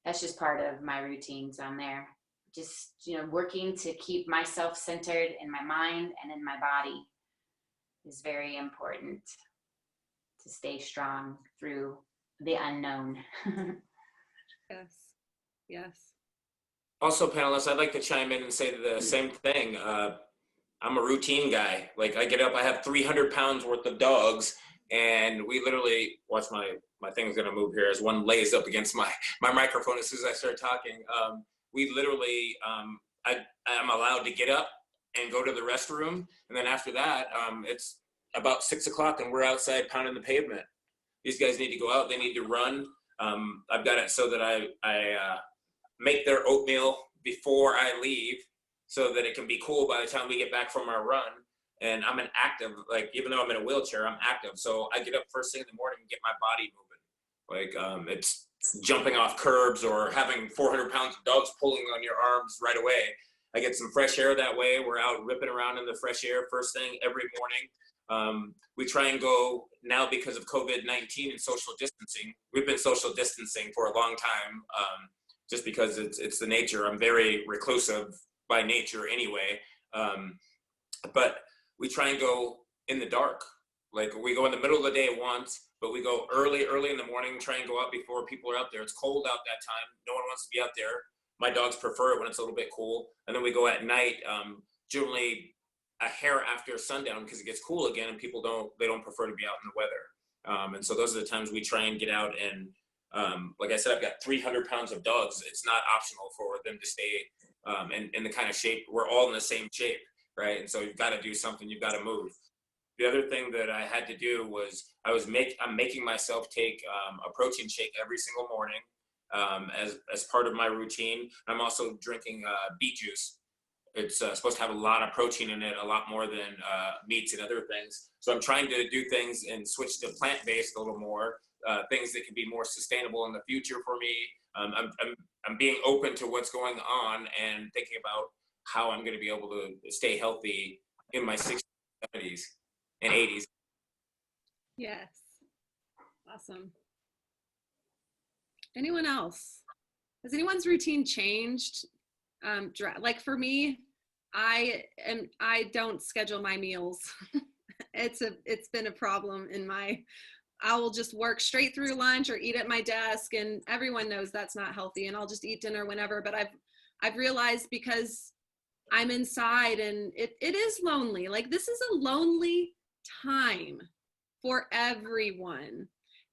that's just part of my routines on there. Just, you know, working to keep myself centered in my mind and in my body is very important to stay strong through the unknown. Yes. Yes. Also, panelists, I'd like to chime in and say the same thing. I'm a routine guy. Like, I get up, I have 300 pounds worth of dogs, and we literally, watch my thing's gonna move here as one lays up against my microphone as soon as I start talking. We literally, I'm allowed to get up and go to the restroom, and then after that, it's about 6 o'clock and we're outside pounding the pavement. These guys need to go out, they need to run. I've got it so that I make their oatmeal before I leave so that it can be cool by the time we get back from our run. And I'm an active, like, even though I'm in a wheelchair, I'm active. So I get up first thing in the morning and get my body moving. Like, it's jumping off curbs or having 400 pounds of dogs pulling on your arms right away. I get some fresh air that way. We're out ripping around in the fresh air first thing every morning. We try and go now because of COVID-19 and social distancing. We've been social distancing for a long time. Just because it's the nature. I'm very reclusive by nature anyway. But we try and go in the dark. Like, we go in the middle of the day once, but we go early in the morning, try and go out before people are out there. It's cold out that time. No one wants to be out there. My dogs prefer it when it's a little bit cool. And then we go at night, generally a hair after sundown because it gets cool again and people don't prefer to be out in the weather. And so those are the times we try and get out and, like I said, I've got 300 pounds of dogs. It's not optional for them to stay in the kind of shape. We're all in the same shape, right? And so you've got to do something. You've got to move. The other thing that I had to do was I'm making myself take a protein shake every single morning as part of my routine. I'm also drinking beet juice. It's supposed to have a lot of protein in it, a lot more than meats and other things. So I'm trying to do things and switch to plant-based a little more. Things that can be more sustainable in the future for me. I'm being open to what's going on and thinking about how I'm going to be able to stay healthy in my 60s, 70s, and 80s. Yes. Awesome. Anyone else? Has anyone's routine changed? Like for me, I don't schedule my meals. It's been a problem in my, I will just work straight through lunch or eat at my desk, and everyone knows that's not healthy, and I'll just eat dinner whenever. But I've realized, because I'm inside, and it is lonely. Like, this is a lonely time for everyone.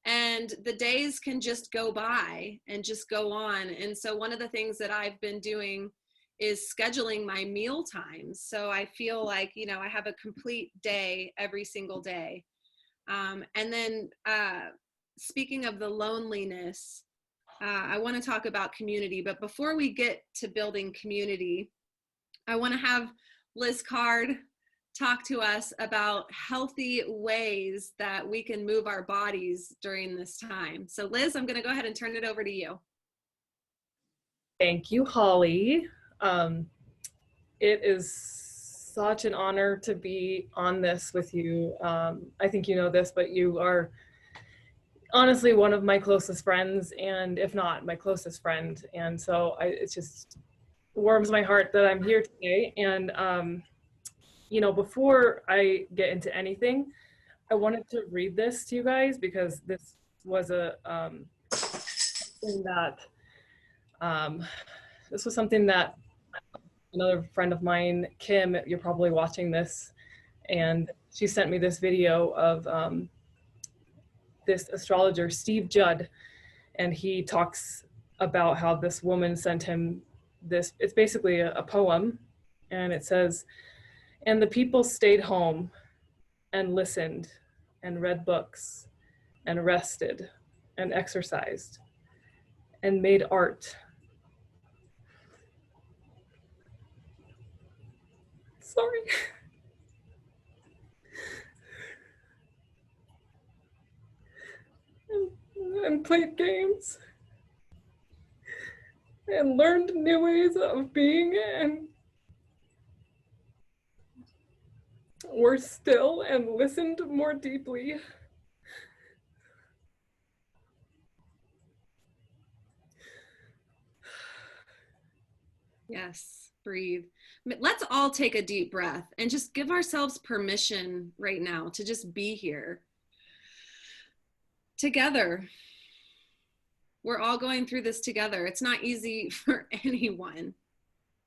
And the days can just go by and just go on. And so one of the things that I've been doing is scheduling my meal times. So I feel like, you know, I have a complete day every single day. And then speaking of the loneliness, I want to talk about community. But before we get to building community, I want to have Liz Card talk to us about healthy ways that we can move our bodies during this time. So Liz, I'm going to go ahead and turn it over to you. Thank you, Holly. It is such an honor to be on this with you. I think you know this, but you are honestly one of my closest friends, and if not my closest friend. And so it just warms my heart that I'm here today. And you know, before I get into anything, I wanted to read this to you guys because this was something that another friend of mine, Kim, you're probably watching this, and she sent me this video of this astrologer, Steve Judd, and he talks about how this woman sent him this, it's basically a poem, and it says, "And the people stayed home and listened and read books and rested and exercised and made art." Sorry. And played games and learned new ways of being, and were still and listened more deeply. Yes, breathe. Let's all take a deep breath and just give ourselves permission right now to just be here together. We're all going through this together. It's not easy for anyone.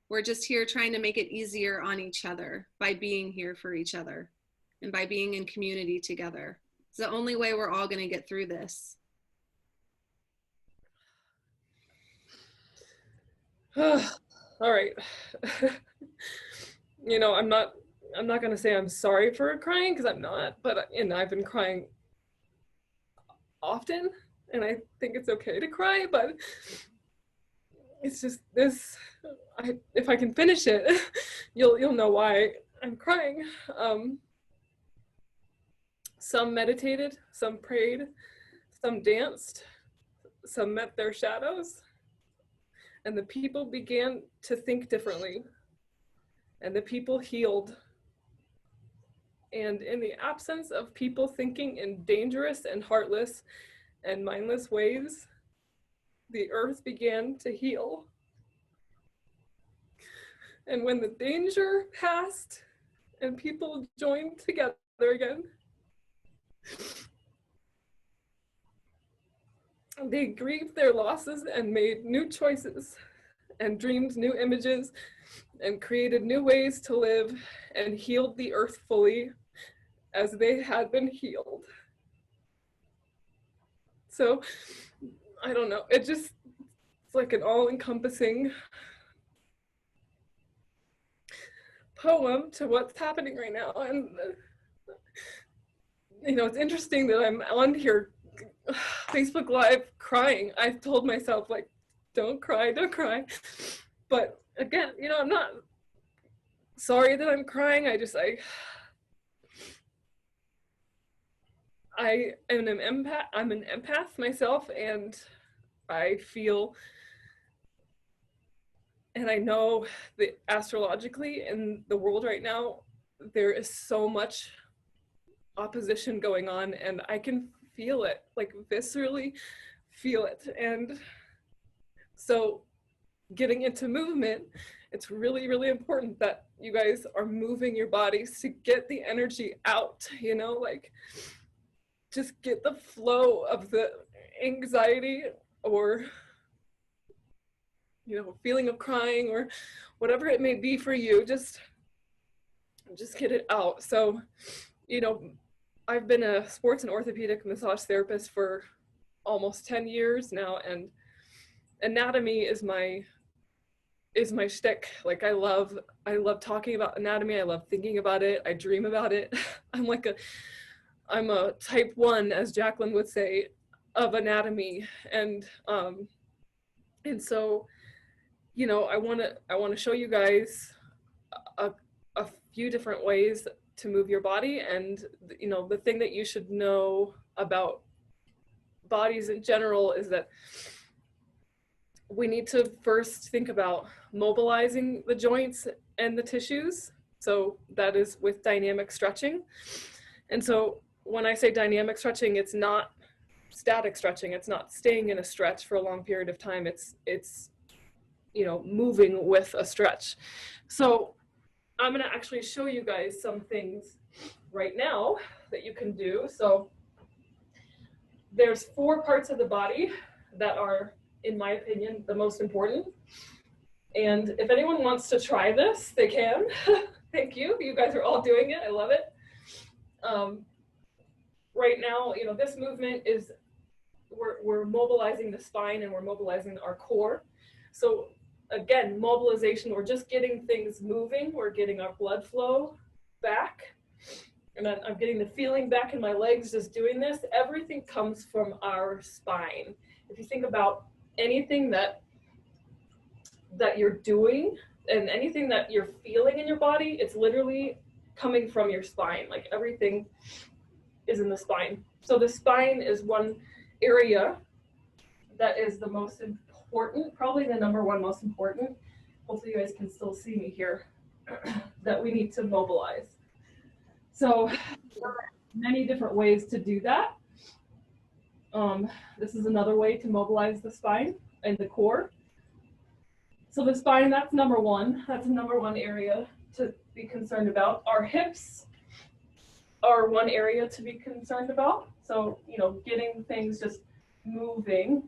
We're just here trying to make it easier on each other by being here for each other and by being in community together. It's the only way we're all going to get through this. All right. You know, I'm not going to say I'm sorry for crying, because I'm not, but I've been crying often, and I think it's okay to cry, but it's just this, if I can finish it, you'll know why I'm crying. Some meditated, some prayed, some danced, some met their shadows, and the people began to think differently, and the people healed. And in the absence of people thinking in dangerous and heartless and mindless ways, the earth began to heal. And when the danger passed and people joined together again, they grieved their losses and made new choices and dreamed new images and created new ways to live and healed the earth fully as they had been healed. So, I don't know, it's like an all-encompassing poem to what's happening right now. And you know, it's interesting that I'm on here Facebook Live crying. I told myself, like, don't cry. But again, you know, I'm not sorry that I'm crying. I am an empath. I'm an empath myself, and I feel, and I know that astrologically in the world right now, there is so much opposition going on, and I can feel it, like viscerally feel it. And so getting into movement, it's really, really important that you guys are moving your bodies to get the energy out, you know, like just get the flow of the anxiety or feeling of crying or whatever it may be for you, just get it out. So, I've been a sports and orthopedic massage therapist for almost 10 years now, and anatomy is my shtick. Like, I love talking about anatomy. I love thinking about it. I dream about it. I'm a type 1, as Jaclyn would say, of anatomy. And so, I want to show you guys a few different ways to move your body. And, the thing that you should know about bodies in general is that we need to first think about mobilizing the joints and the tissues. So that is with dynamic stretching. And so when I say dynamic stretching, it's not static stretching. It's not staying in a stretch for a long period of time. It's moving with a stretch. So I'm going to actually show you guys some things right now that you can do. So there's 4 parts of the body that are, in my opinion, the most important. And if anyone wants to try this, they can. Thank you. You guys are all doing it. I love it. Right now, this movement is, we're mobilizing the spine and we're mobilizing our core. So again, mobilization, we're just getting things moving. We're getting our blood flow back. And I'm getting the feeling back in my legs just doing this. Everything comes from our spine. If you think about anything that you're doing and anything that you're feeling in your body, it's literally coming from your spine. Like, everything is in the spine. So the spine is one area that is the most important, probably the number 1 most important. Hopefully you guys can still see me here, that we need to mobilize. So there are many different ways to do that. This is another way to mobilize the spine and the core. So the spine, that's number 1. That's the number 1 area to be concerned about. Our hips are one area to be concerned about. So, getting things just moving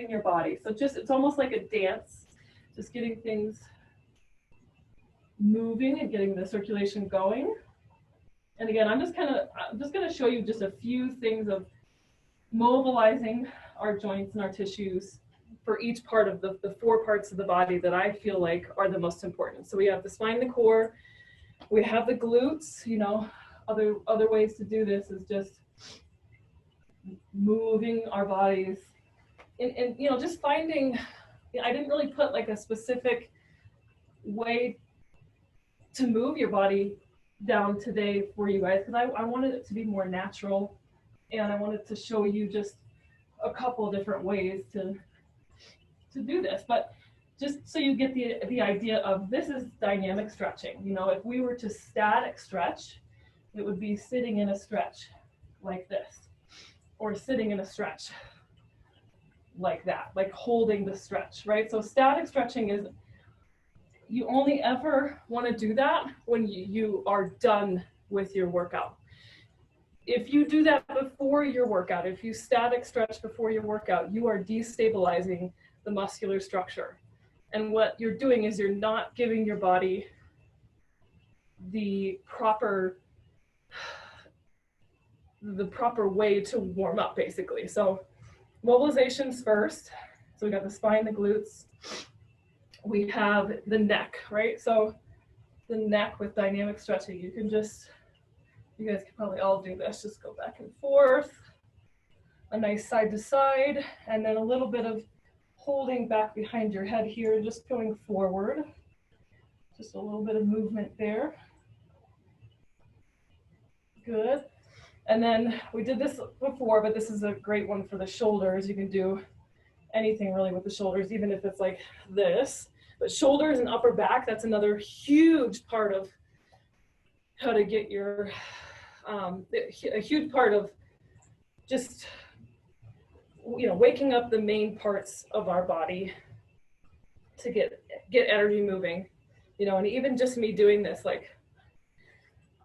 your body. So it's almost like a dance, just getting things moving and getting the circulation going. And again, I'm just going to show you just a few things of mobilizing our joints and our tissues for each part of the 4 parts of the body that I feel like are the most important. So we have the spine, the core, we have the glutes. Other ways to do this is just moving our bodies and just finding, I didn't really put like a specific way to move your body down today for you guys, because I wanted it to be more natural, and I wanted to show you just a couple of different ways to do this. But just so you get the idea of, this is dynamic stretching. If we were to static stretch, it would be sitting in a stretch like this, or sitting in a stretch like that, like holding the stretch, right? So static stretching is, you only ever want to do that when you are done with your workout. If you do that before your workout, if you static stretch before your workout, you are destabilizing the muscular structure. And what you're doing is you're not giving your body the proper way to warm up, basically. So mobilizations first. So we got the spine, the glutes. We have the neck, right? So the neck with dynamic stretching, you guys can probably all do this. Just go back and forth, a nice side to side, and then a little bit of holding back behind your head here, just going forward. Just a little bit of movement there. Good. And then we did this before, but this is a great one for the shoulders. You can do anything really with the shoulders, even if it's like this. But shoulders and upper back, that's another huge part of how to get your, a huge part of just, waking up the main parts of our body to get energy moving, and even just me doing this, like,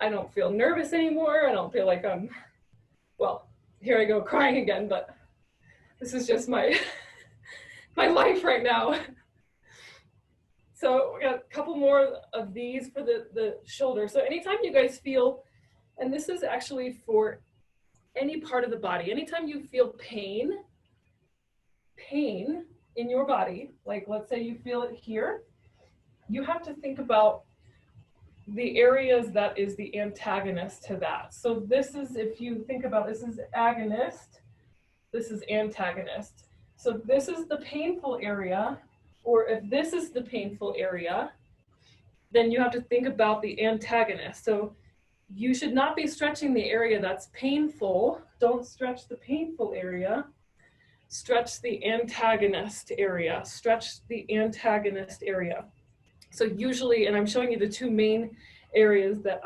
I don't feel nervous anymore. I don't feel like well, here I go crying again, but this is just my life right now. So we got a couple more of these for the shoulder. So anytime you guys feel, and this is actually for any part of the body, anytime you feel pain in your body, like let's say you feel it here, you have to think about the areas that is the antagonist to that. So this is, if you think about, this is agonist, this is antagonist. So this is the painful area, or if this is the painful area, then you have to think about the antagonist. So you should not be stretching the area that's painful. Don't stretch the painful area. Stretch the antagonist area. Stretch the antagonist area. So usually, and I'm showing you the two main areas that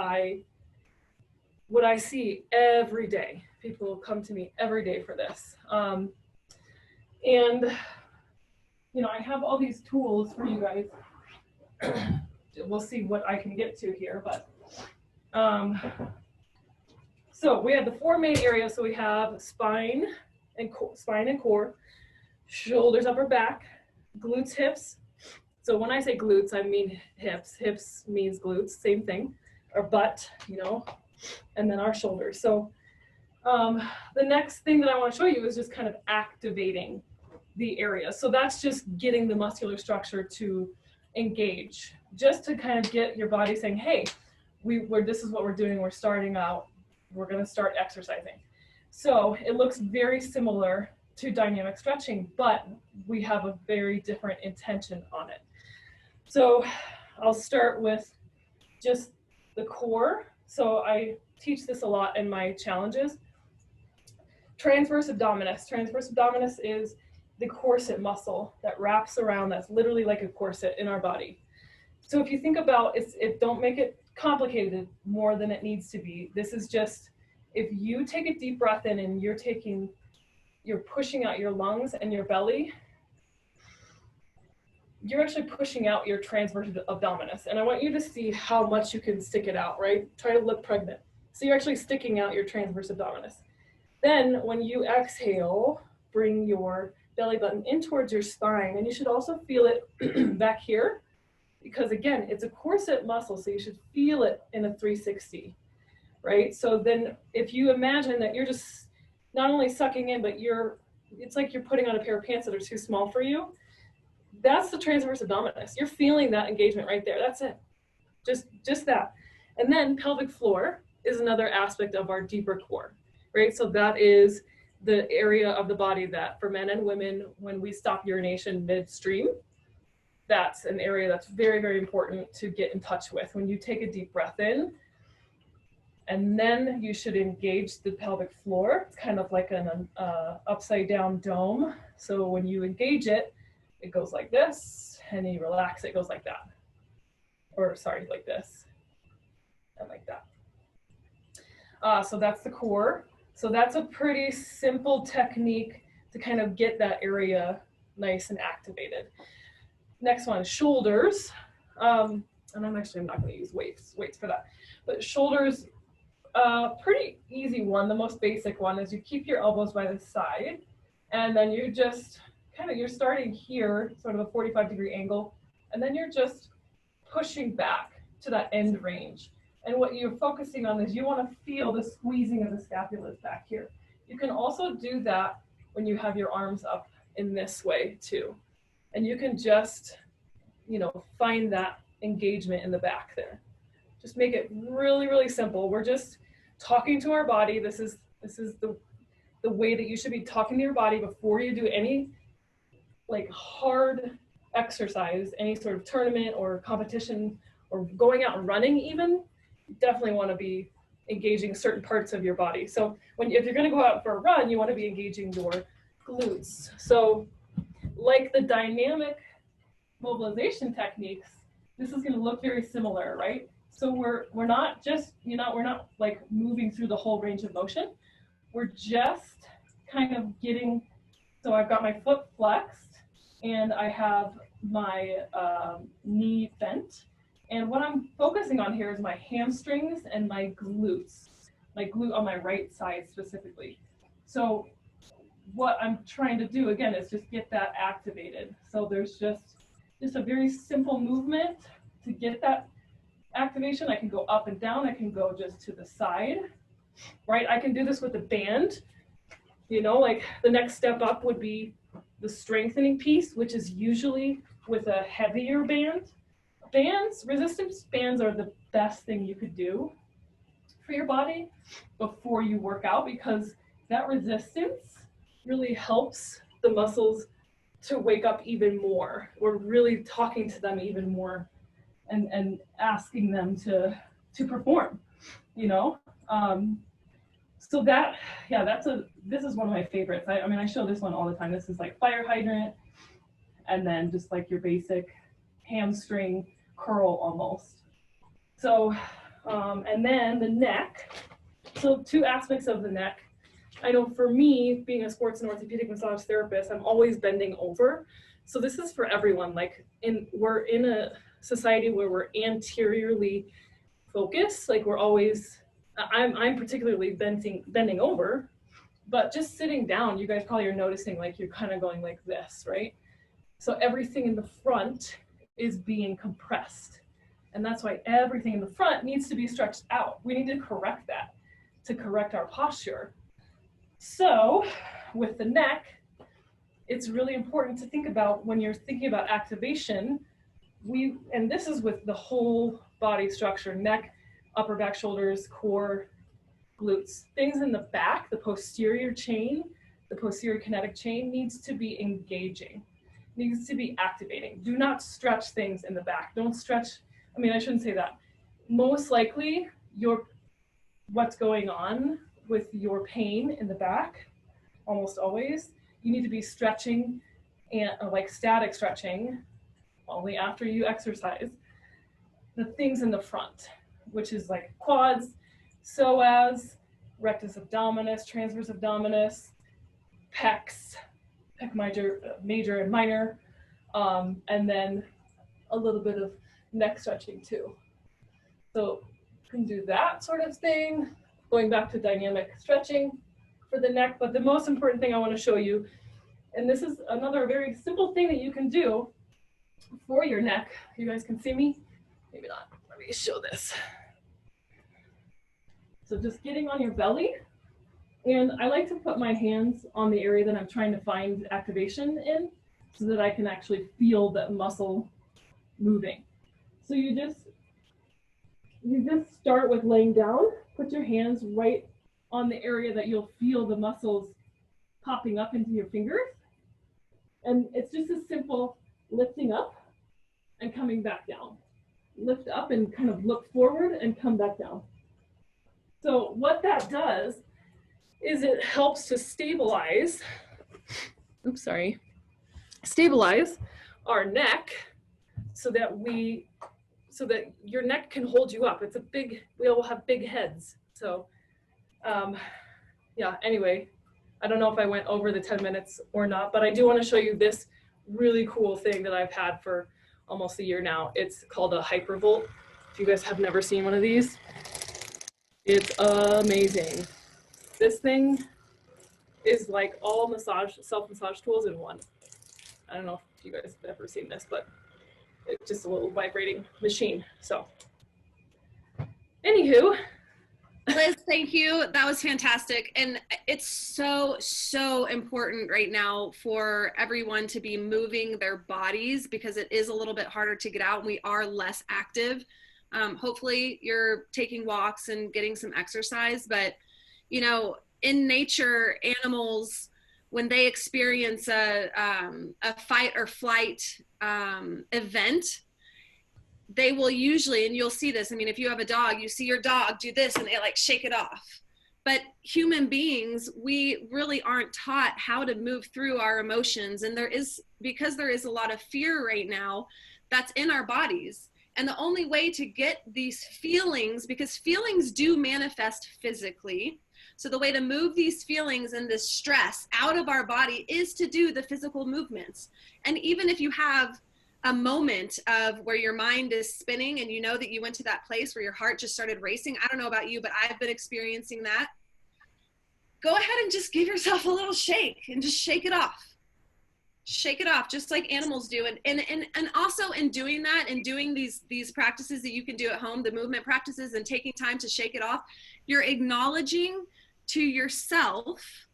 what I see every day. People will come to me every day for this. And, you know, I have all these tools for you guys. We'll see what I can get to here, but so we have the four main areas. So we have spine and core, shoulders, upper back, glutes, hips. So when I say glutes, I mean hips. Hips means glutes, same thing, or butt, you know, and then our shoulders. So the next thing that I want to show you is just kind of activating the area. So that's just getting the muscular structure to engage, just to kind of get your body saying, hey, this is what we're doing. We're starting out. We're going to start exercising. So it looks very similar to dynamic stretching, but we have a very different intention on it. So I'll start with just the core. So I teach this a lot in my challenges. Transverse abdominis. Transverse abdominis is the corset muscle that wraps around, that's literally like a corset in our body. So if you think about it, don't make it complicated more than it needs to be. This is just, if you take a deep breath in and you're pushing out your lungs and your belly, you're actually pushing out your transverse abdominis. And I want you to see how much you can stick it out, right? Try to look pregnant. So you're actually sticking out your transverse abdominis. Then when you exhale, bring your belly button in towards your spine, and you should also feel it back here, because again, it's a corset muscle, so you should feel it in a 360, right? So then if you imagine that you're just not only sucking in, but it's like you're putting on a pair of pants that are too small for you. That's the transverse abdominis. You're feeling that engagement right there. That's it. Just that. And then pelvic floor is another aspect of our deeper core, right? So that is the area of the body that for men and women, when we stop urination midstream, that's an area that's very, very important to get in touch with. When you take a deep breath in, and then you should engage the pelvic floor. It's kind of like an upside down dome. So when you engage it, it goes like this, and you relax, it goes like that. Or sorry, like this, and like that. So that's the core. So that's a pretty simple technique to kind of get that area nice and activated. Next one, shoulders. And I'm not going to use weights for that. But shoulders, pretty easy one. The most basic one is you keep your elbows by the side, and then you just you're starting here, sort of a 45-degree angle, and then you're just pushing back to that end range. And what you're focusing on is you want to feel the squeezing of the scapulas back here. You can also do that when you have your arms up in this way too. And you can just, find that engagement in the back there. Just make it really, really simple. We're just talking to our body. This is the way that you should be talking to your body before you do any hard exercise, any sort of tournament or competition, or going out and running even. You definitely want to be engaging certain parts of your body. So if you're going to go out for a run, you want to be engaging your glutes. So like the dynamic mobilization techniques, this is going to look very similar, right? So we're not just, we're not like moving through the whole range of motion. We're just kind of getting, so I've got my foot flexed and I have my knee bent. And what I'm focusing on here is my hamstrings and my glutes, my glute on my right side specifically. So what I'm trying to do again is just get that activated. So there's just just a very simple movement to get that activation. I can go up and down. I can go just to the side, right? I can do this with a band. You know, like the next step up would be the strengthening piece, which is usually with a heavier band. Resistance bands are the best thing you could do for your body before you work out, because that resistance really helps the muscles to wake up even more. We're really talking to them even more and asking them to perform, you know? So that, yeah, this is one of my favorites. I mean, I show this one all the time. This is like fire hydrant, and then just like your basic hamstring curl almost. So, and then the neck. So 2 aspects of the neck. I know for me, being a sports and orthopedic massage therapist, I'm always bending over. So this is for everyone. Like we're in a society where we're anteriorly focused. Like we're always, I'm particularly bending over, but just sitting down, you guys probably are noticing like you're kind of going like this, right? So everything in the front is being compressed. And that's why everything in the front needs to be stretched out. We need to correct that to correct our posture. So with the neck, it's really important to think about when you're thinking about activation, and this is with the whole body structure, neck, upper back, shoulders, core, glutes, things in the back, the posterior chain, the posterior kinetic chain needs to be engaging, needs to be activating. Do not stretch things in the back. Don't stretch, I mean, I shouldn't say that. Most likely what's going on with your pain in the back, almost always, you need to be stretching and like static stretching only after you exercise the things in the front, which is like quads, psoas, rectus abdominis, transverse abdominis, pecs, pec major and minor, and then a little bit of neck stretching too. So you can do that sort of thing, going back to dynamic stretching for the neck. But the most important thing I want to show you, and this is another very simple thing that you can do for your neck. You guys can see me? Maybe not. Let me show this. So just getting on your belly. And I like to put my hands on the area that I'm trying to find activation in so that I can actually feel the muscle moving. So you just start with laying down, put your hands right on the area that you'll feel the muscles popping up into your fingers. And it's just as simple lifting up and coming back down. Lift up and kind of look forward and come back down. So what that does is it helps to stabilize, stabilize our neck so that your neck can hold you up. We all have big heads. So yeah, anyway, I don't know if I went over the 10 minutes or not, but I do want to show you this really cool thing that I've had for almost a year now. It's called a hypervolt. If you guys have never seen one of these, it's amazing. This thing is like all self-massage tools in one. I don't know if you guys have ever seen this, but it's just a little vibrating machine. So anywho. Liz, thank you. That was fantastic. And it's so important right now for everyone to be moving their bodies, because it is a little bit harder to get out and we are less active. Hopefully you're taking walks and getting some exercise, but you know, in nature, animals, when they experience a fight or flight event, they will usually, and you'll see this, I mean, if you have a dog, you see your dog do this and they like shake it off. But human beings, we really aren't taught how to move through our emotions. And because there is a lot of fear right now that's in our bodies. And the only way to get these feelings, because feelings do manifest physically, so the way to move these feelings and this stress out of our body is to do the physical movements. And even if you have a moment of where your mind is spinning and you know that you went to that place where your heart just started racing, I don't know about you, but I've been experiencing that. Go ahead and just give yourself a little shake and just shake it off. shake it off, just like animals do. And also in doing that and doing these practices that you can do at home, the movement practices, and taking time to shake it off, you're acknowledging to yourself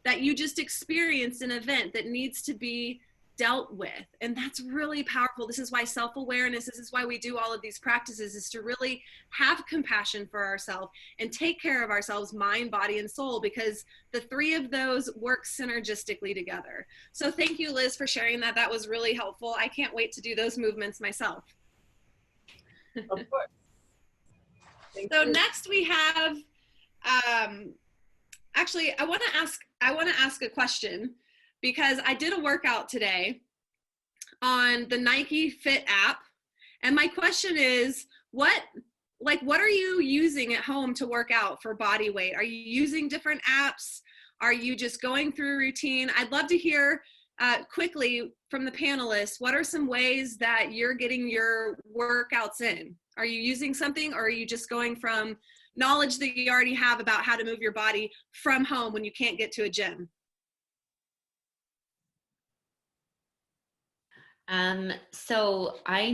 that you just experienced an event that needs to be dealt with. And that's really powerful. This is why self-awareness, this is why we do all of these practices, is to really have compassion for ourselves and take care of ourselves, mind, body, and soul, because the three of those work synergistically together. So thank you, Liz, for sharing that. That was really helpful. I can't wait to do those movements myself. Of course. So next we have, actually, I want to ask a question, because I did a workout today on the Nike Fit app. And my question is, what are you using at home to work out for body weight? Are you using different apps? Are you just going through a routine? I'd love to hear quickly from the panelists, what are some ways that you're getting your workouts in? Are you using something, or are you just going from knowledge that you already have about how to move your body from home when you can't get to a gym? So I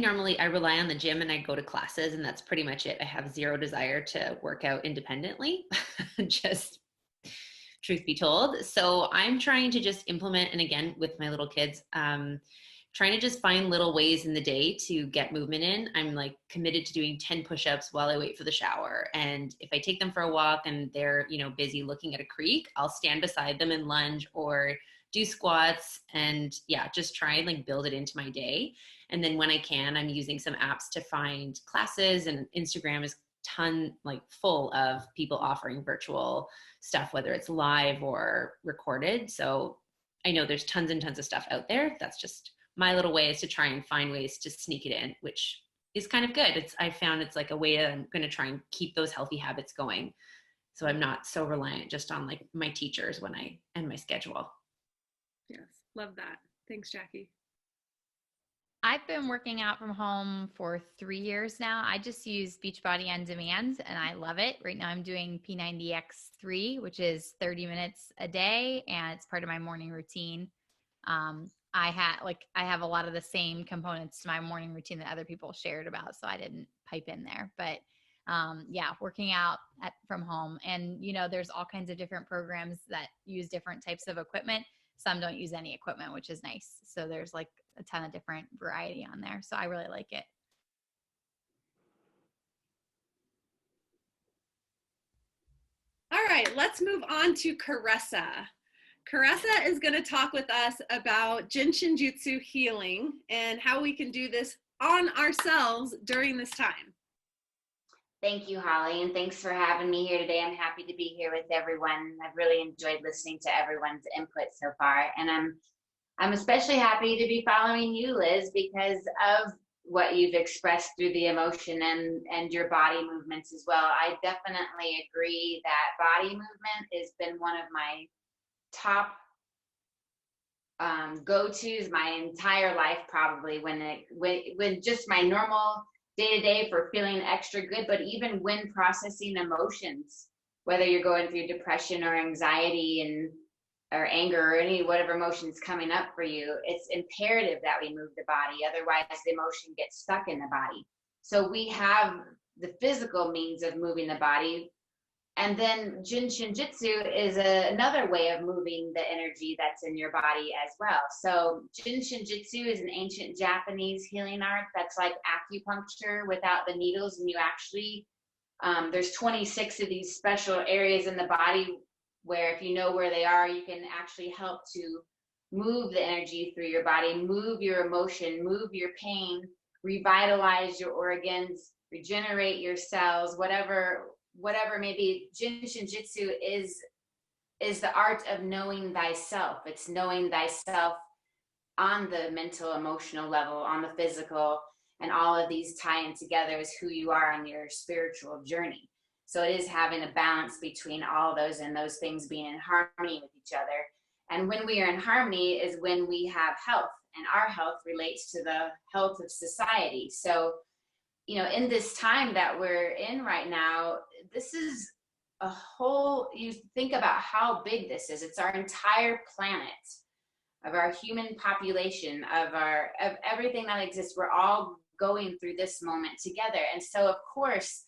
rely on the gym and I go to classes, and that's pretty much it. I have zero desire to work out independently, just truth be told. So I'm trying to just implement, and again, with my little kids, trying to just find little ways in the day to get movement in. I'm like committed to doing 10 push-ups while I wait for the shower. And if I take them for a walk and they're, busy looking at a creek, I'll stand beside them and lunge or do squats, and just try and like build it into my day. And then when I can, I'm using some apps to find classes, and Instagram is full of people offering virtual stuff, whether it's live or recorded. So I know there's tons and tons of stuff out there. That's just my little way, is to try and find ways to sneak it in, which is kind of good. I found it's like a way that I'm going to try and keep those healthy habits going. So I'm not so reliant just on like my teachers when I end my schedule. Yes, love that. Thanks, Jackie. I've been working out from home for 3 years now. I just use Beachbody On Demand, and I love it. Right now I'm doing P90X3, which is 30 minutes a day, and it's part of my morning routine. I have a lot of the same components to my morning routine that other people shared about, so I didn't pipe in there. But working out from home, and there's all kinds of different programs that use different types of equipment. Some don't use any equipment, which is nice. So there's like a ton of different variety on there. So I really like it. All right, let's move on to Caressa. Caressa is going to talk with us about Jin Shinjutsu healing and how we can do this on ourselves during this time. Thank you, Holly, and thanks for having me here today. I'm happy to be here with everyone. I've really enjoyed listening to everyone's input so far, and I'm especially happy to be following you, Liz, because of what you've expressed through the emotion and your body movements as well. I definitely agree that body movement has been one of my top go-tos my entire life, probably, when just my normal day-to-day for feeling extra good, but even when processing emotions, whether you're going through depression or anxiety or anger or whatever emotions coming up for you, it's imperative that we move the body. Otherwise, the emotion gets stuck in the body. So we have the physical means of moving the body. And then Jin Shinjutsu is another way of moving the energy that's in your body as well. So Jin Shinjutsu is an ancient Japanese healing art that's like acupuncture without the needles. And you actually, there's 26 of these special areas in the body where if you know where they are, you can actually help to move the energy through your body, move your emotion, move your pain, revitalize your organs, regenerate your cells, whatever maybe. Jin Shinjutsu is the art of knowing thyself. It's knowing thyself on the mental, emotional level, on the physical, and all of these tie in together as who you are on your spiritual journey. So it is having a balance between all those and those things being in harmony with each other. And when we are in harmony is when we have health, and our health relates to the health of society. So in this time that we're in right now, this is you think about how big this is. It's our entire planet of our human population, of everything that exists. We're all going through this moment together. And so of course,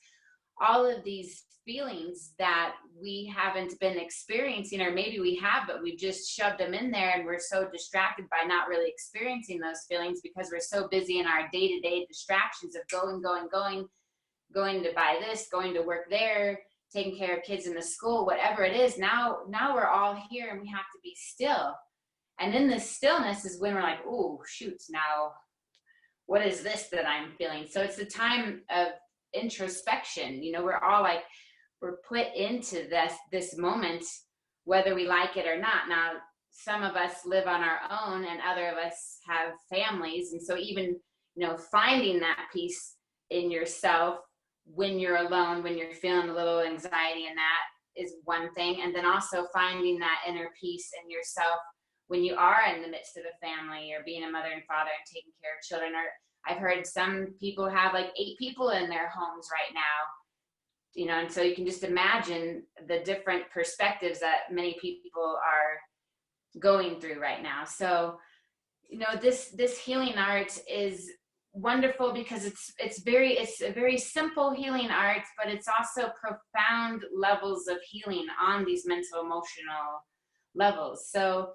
all of these feelings that we haven't been experiencing, or maybe we have, but we've just shoved them in there, and we're so distracted by not really experiencing those feelings because we're so busy in our day-to-day distractions of going to buy this, going to work there, taking care of kids in the school, whatever it is. Now we're all here and we have to be still. And in this stillness is when we're like, oh, shoot, now what is this that I'm feeling? So it's the time of introspection. You know, we're all like, we're put into this moment, whether we like it or not. Now, some of us live on our own and other of us have families. And so even, you know, finding that peace in yourself when you're alone, when you're feeling a little anxiety, and that is one thing. And then also finding that inner peace in yourself when you are in the midst of a family, or being a mother and father and taking care of children. Or I've heard some people have like 8 people in their homes right now, you know, and so you can just imagine the different perspectives that many people are going through right now. So, you know, this healing art is wonderful because it's a very simple healing art, but it's also profound levels of healing on these mental, emotional levels. So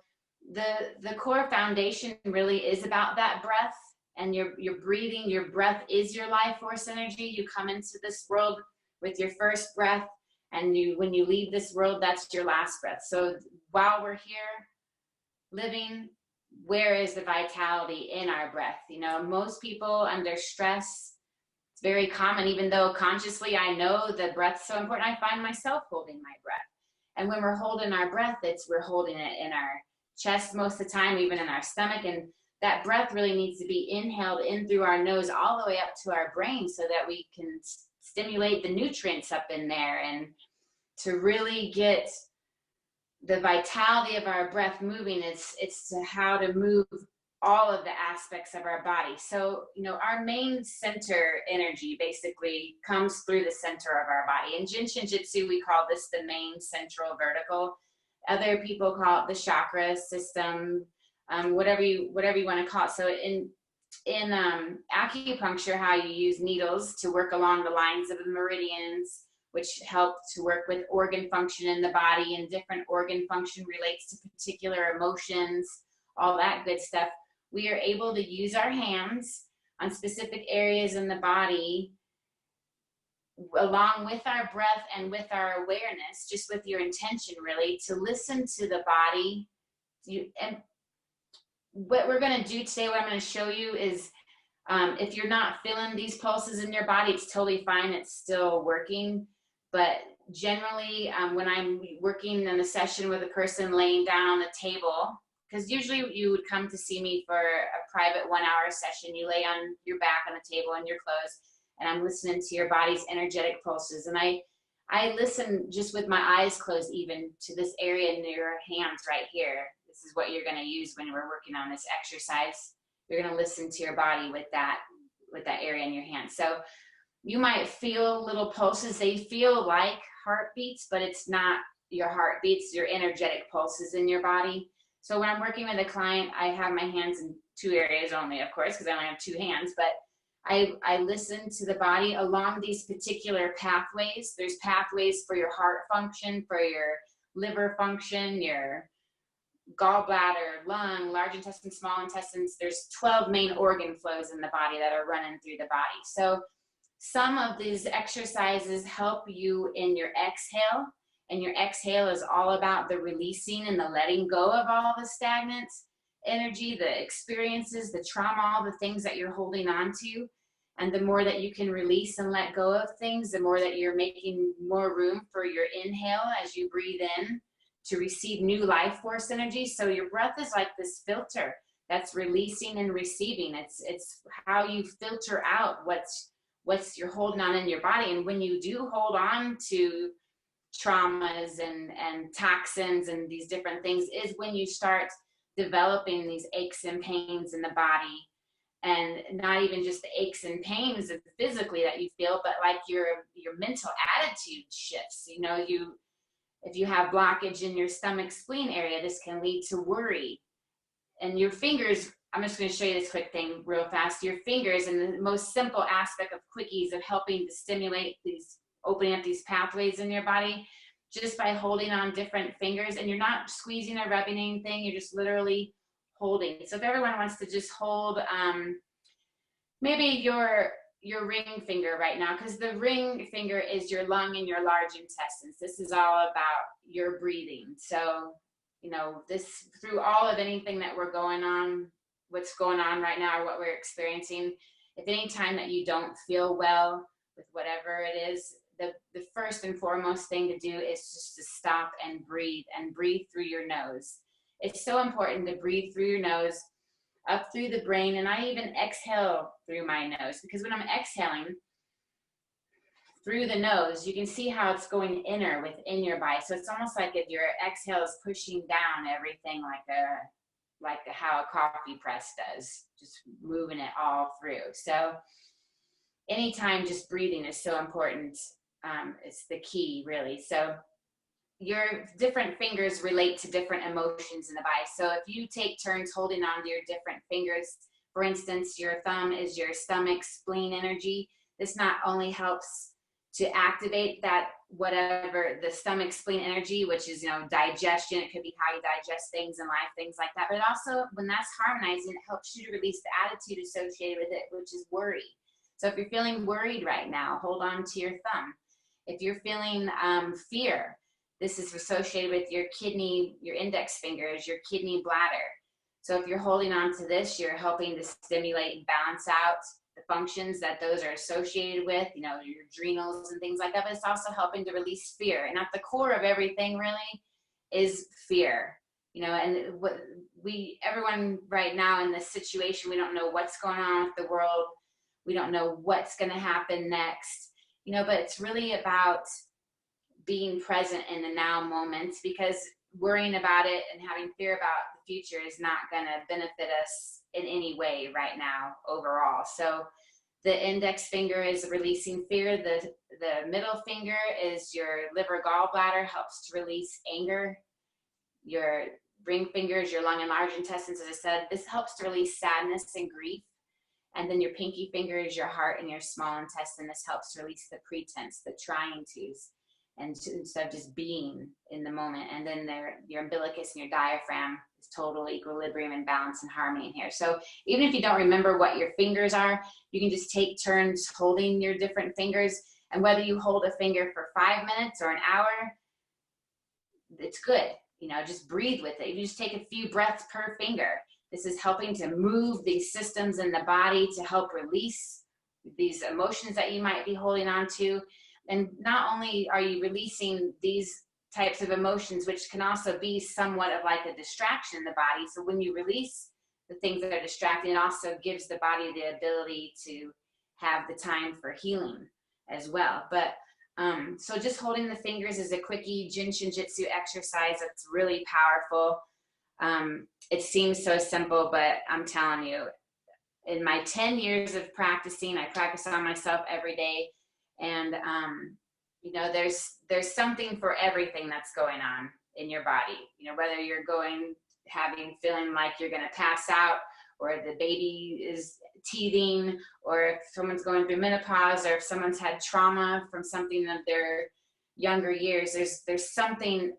the core foundation really is about that breath, and your breathing. Your breath is your life force energy. You come into this world with your first breath, and when you leave this world, that's your last breath. So while we're here living, where is the vitality in our breath? You know, most people under stress, it's very common, even though consciously I know the breath's so important, I find myself holding my breath. And when we're holding our breath, we're holding it in our chest most of the time, even in our stomach. And that breath really needs to be inhaled in through our nose all the way up to our brain, so that we can stimulate the nutrients up in there, and to really get the vitality of our breath moving. It's how to move all of the aspects of our body. So, you know, our main center energy basically comes through the center of our body. In Jinshin Jitsu, we call this the main central vertical. Other people call it the chakra system, whatever you want to call it. So in acupuncture, how you use needles to work along the lines of the meridians, which help to work with organ function in the body, and different organ function relates to particular emotions, all that good stuff. We are able to use our hands on specific areas in the body, along with our breath and with our awareness, just with your intention really, to listen to the body. And what we're going to do today, what I'm going to show you is, if you're not feeling these pulses in your body, it's totally fine. It's still working. But generally, when I'm working in a session with a person laying down on the table, because usually you would come to see me for a private 1-hour session, you lay on your back on the table in your clothes, and I'm listening to your body's energetic pulses. And I listen just with my eyes closed, even to this area in your hands right here. This is what you're going to use when we're working on this exercise. You're going to listen to your body with that area in your hand. So you might feel little pulses. They feel like heartbeats, but it's not your heartbeats, your energetic pulses in your body. So when I'm working with a client, I have my hands in 2 areas only, of course, because I only have 2 hands, but I listen to the body along these particular pathways. There's pathways for your heart function, for your liver function, your gallbladder, lung, large intestine, small intestines. There's 12 main organ flows in the body that are running through the body. So some of these exercises help you in your exhale, and your exhale is all about the releasing and the letting go of all the stagnant energy, the experiences, the trauma, all the things that you're holding on to. And the more that you can release and let go of things, the more that you're making more room for your inhale as you breathe in to receive new life force energy. So your breath is like this filter that's releasing and receiving. It's how you filter out what's you're holding on in your body. And when you do hold on to traumas and toxins and these different things, is when you start developing these aches and pains in the body. And not even just the aches and pains physically that you feel, but like your mental attitude shifts. You know, if you have blockage in your stomach spleen area, this can lead to worry. and your fingers, I'm just going to show you this quick thing real fast. Your fingers, and the most simple aspect of quickies of helping to stimulate these, opening up these pathways in your body, just by holding on different fingers, and you're not squeezing or rubbing anything, you're just literally holding. So if everyone wants to just hold maybe your ring finger right now, because the ring finger is your lung and your large intestines. This is all about your breathing. So, you know, this, through all of anything that we're going on, what's going on right now or what we're experiencing, if any time that you don't feel well with whatever it is, the first and foremost thing to do is just to stop and breathe through your nose. It's so important to breathe through your nose, up through the brain, and I even exhale through my nose, because when I'm exhaling through the nose, you can see how it's going inner within your body. So it's almost like if your exhale is pushing down everything like how a coffee press does, just moving it all through. So anytime just breathing is so important. It's the key, really. So your different fingers relate to different emotions in the body. So if you take turns holding on to your different fingers, for instance, your thumb is your stomach, spleen energy. This not only helps to activate that, whatever the stomach, spleen energy, which is, you know, digestion. It could be how you digest things in life, things like that. But also when that's harmonizing, it helps you to release the attitude associated with it, which is worry. So if you're feeling worried right now, hold on to your thumb. If you're feeling fear, this is associated with your kidney, your index fingers, your kidney bladder. So if you're holding on to this, you're helping to stimulate and balance out the functions that those are associated with, you know, your adrenals and things like that. But it's also helping to release fear. And at the core of everything really is fear, you know, and what everyone right now in this situation, we don't know what's going on with the world. We don't know what's going to happen next, you know, but it's really about being present in the now moment, because worrying about it and having fear about the future is not going to benefit us in any way right now overall. So the index finger is releasing fear. The middle finger is your liver gallbladder, helps to release anger. Your ring finger is your lung and large intestines. As I said, this helps to release sadness and grief. And then your pinky finger is your heart and your small intestine. This helps to release the pretense, the trying tos, and instead of just being in the moment. And then your umbilicus and your diaphragm is total equilibrium and balance and harmony in here. So even if you don't remember what your fingers are, you can just take turns holding your different fingers. And whether you hold a finger for 5 minutes or an hour, it's good. You know, just breathe with it. You just take a few breaths per finger. This is helping to move these systems in the body to help release these emotions that you might be holding on to. And not only are you releasing these types of emotions, which can also be somewhat of like a distraction in the body. So when you release the things that are distracting, it also gives the body the ability to have the time for healing as well. But so just holding the fingers is a quickie Jin Shin Jitsu exercise that's really powerful. It seems so simple, but I'm telling you, in my 10 years of practicing, I practice on myself every day. And, you know, there's something for everything that's going on in your body, you know, whether you're feeling like you're going to pass out, or the baby is teething, or if someone's going through menopause, or if someone's had trauma from something of their younger years, there's something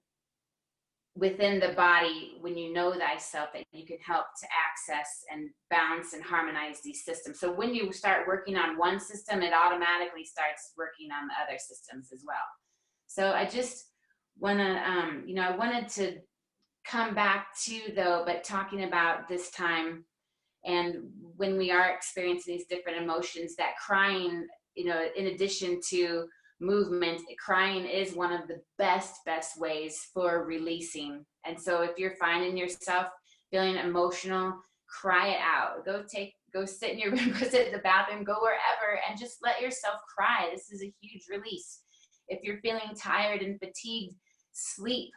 within the body when you know thyself that you can help to access and balance and harmonize these systems. So when you start working on one system, it automatically starts working on the other systems as well. So I just want to, you know, I wanted to come back to though, but talking about this time and when we are experiencing these different emotions, that crying, you know, in addition to movement, crying is one of the best ways for releasing. And so if you're finding yourself feeling emotional, cry it out. Go sit in your room, go sit in the bathroom, go wherever, and just let yourself cry. This is a huge release. If you're feeling tired and fatigued, sleep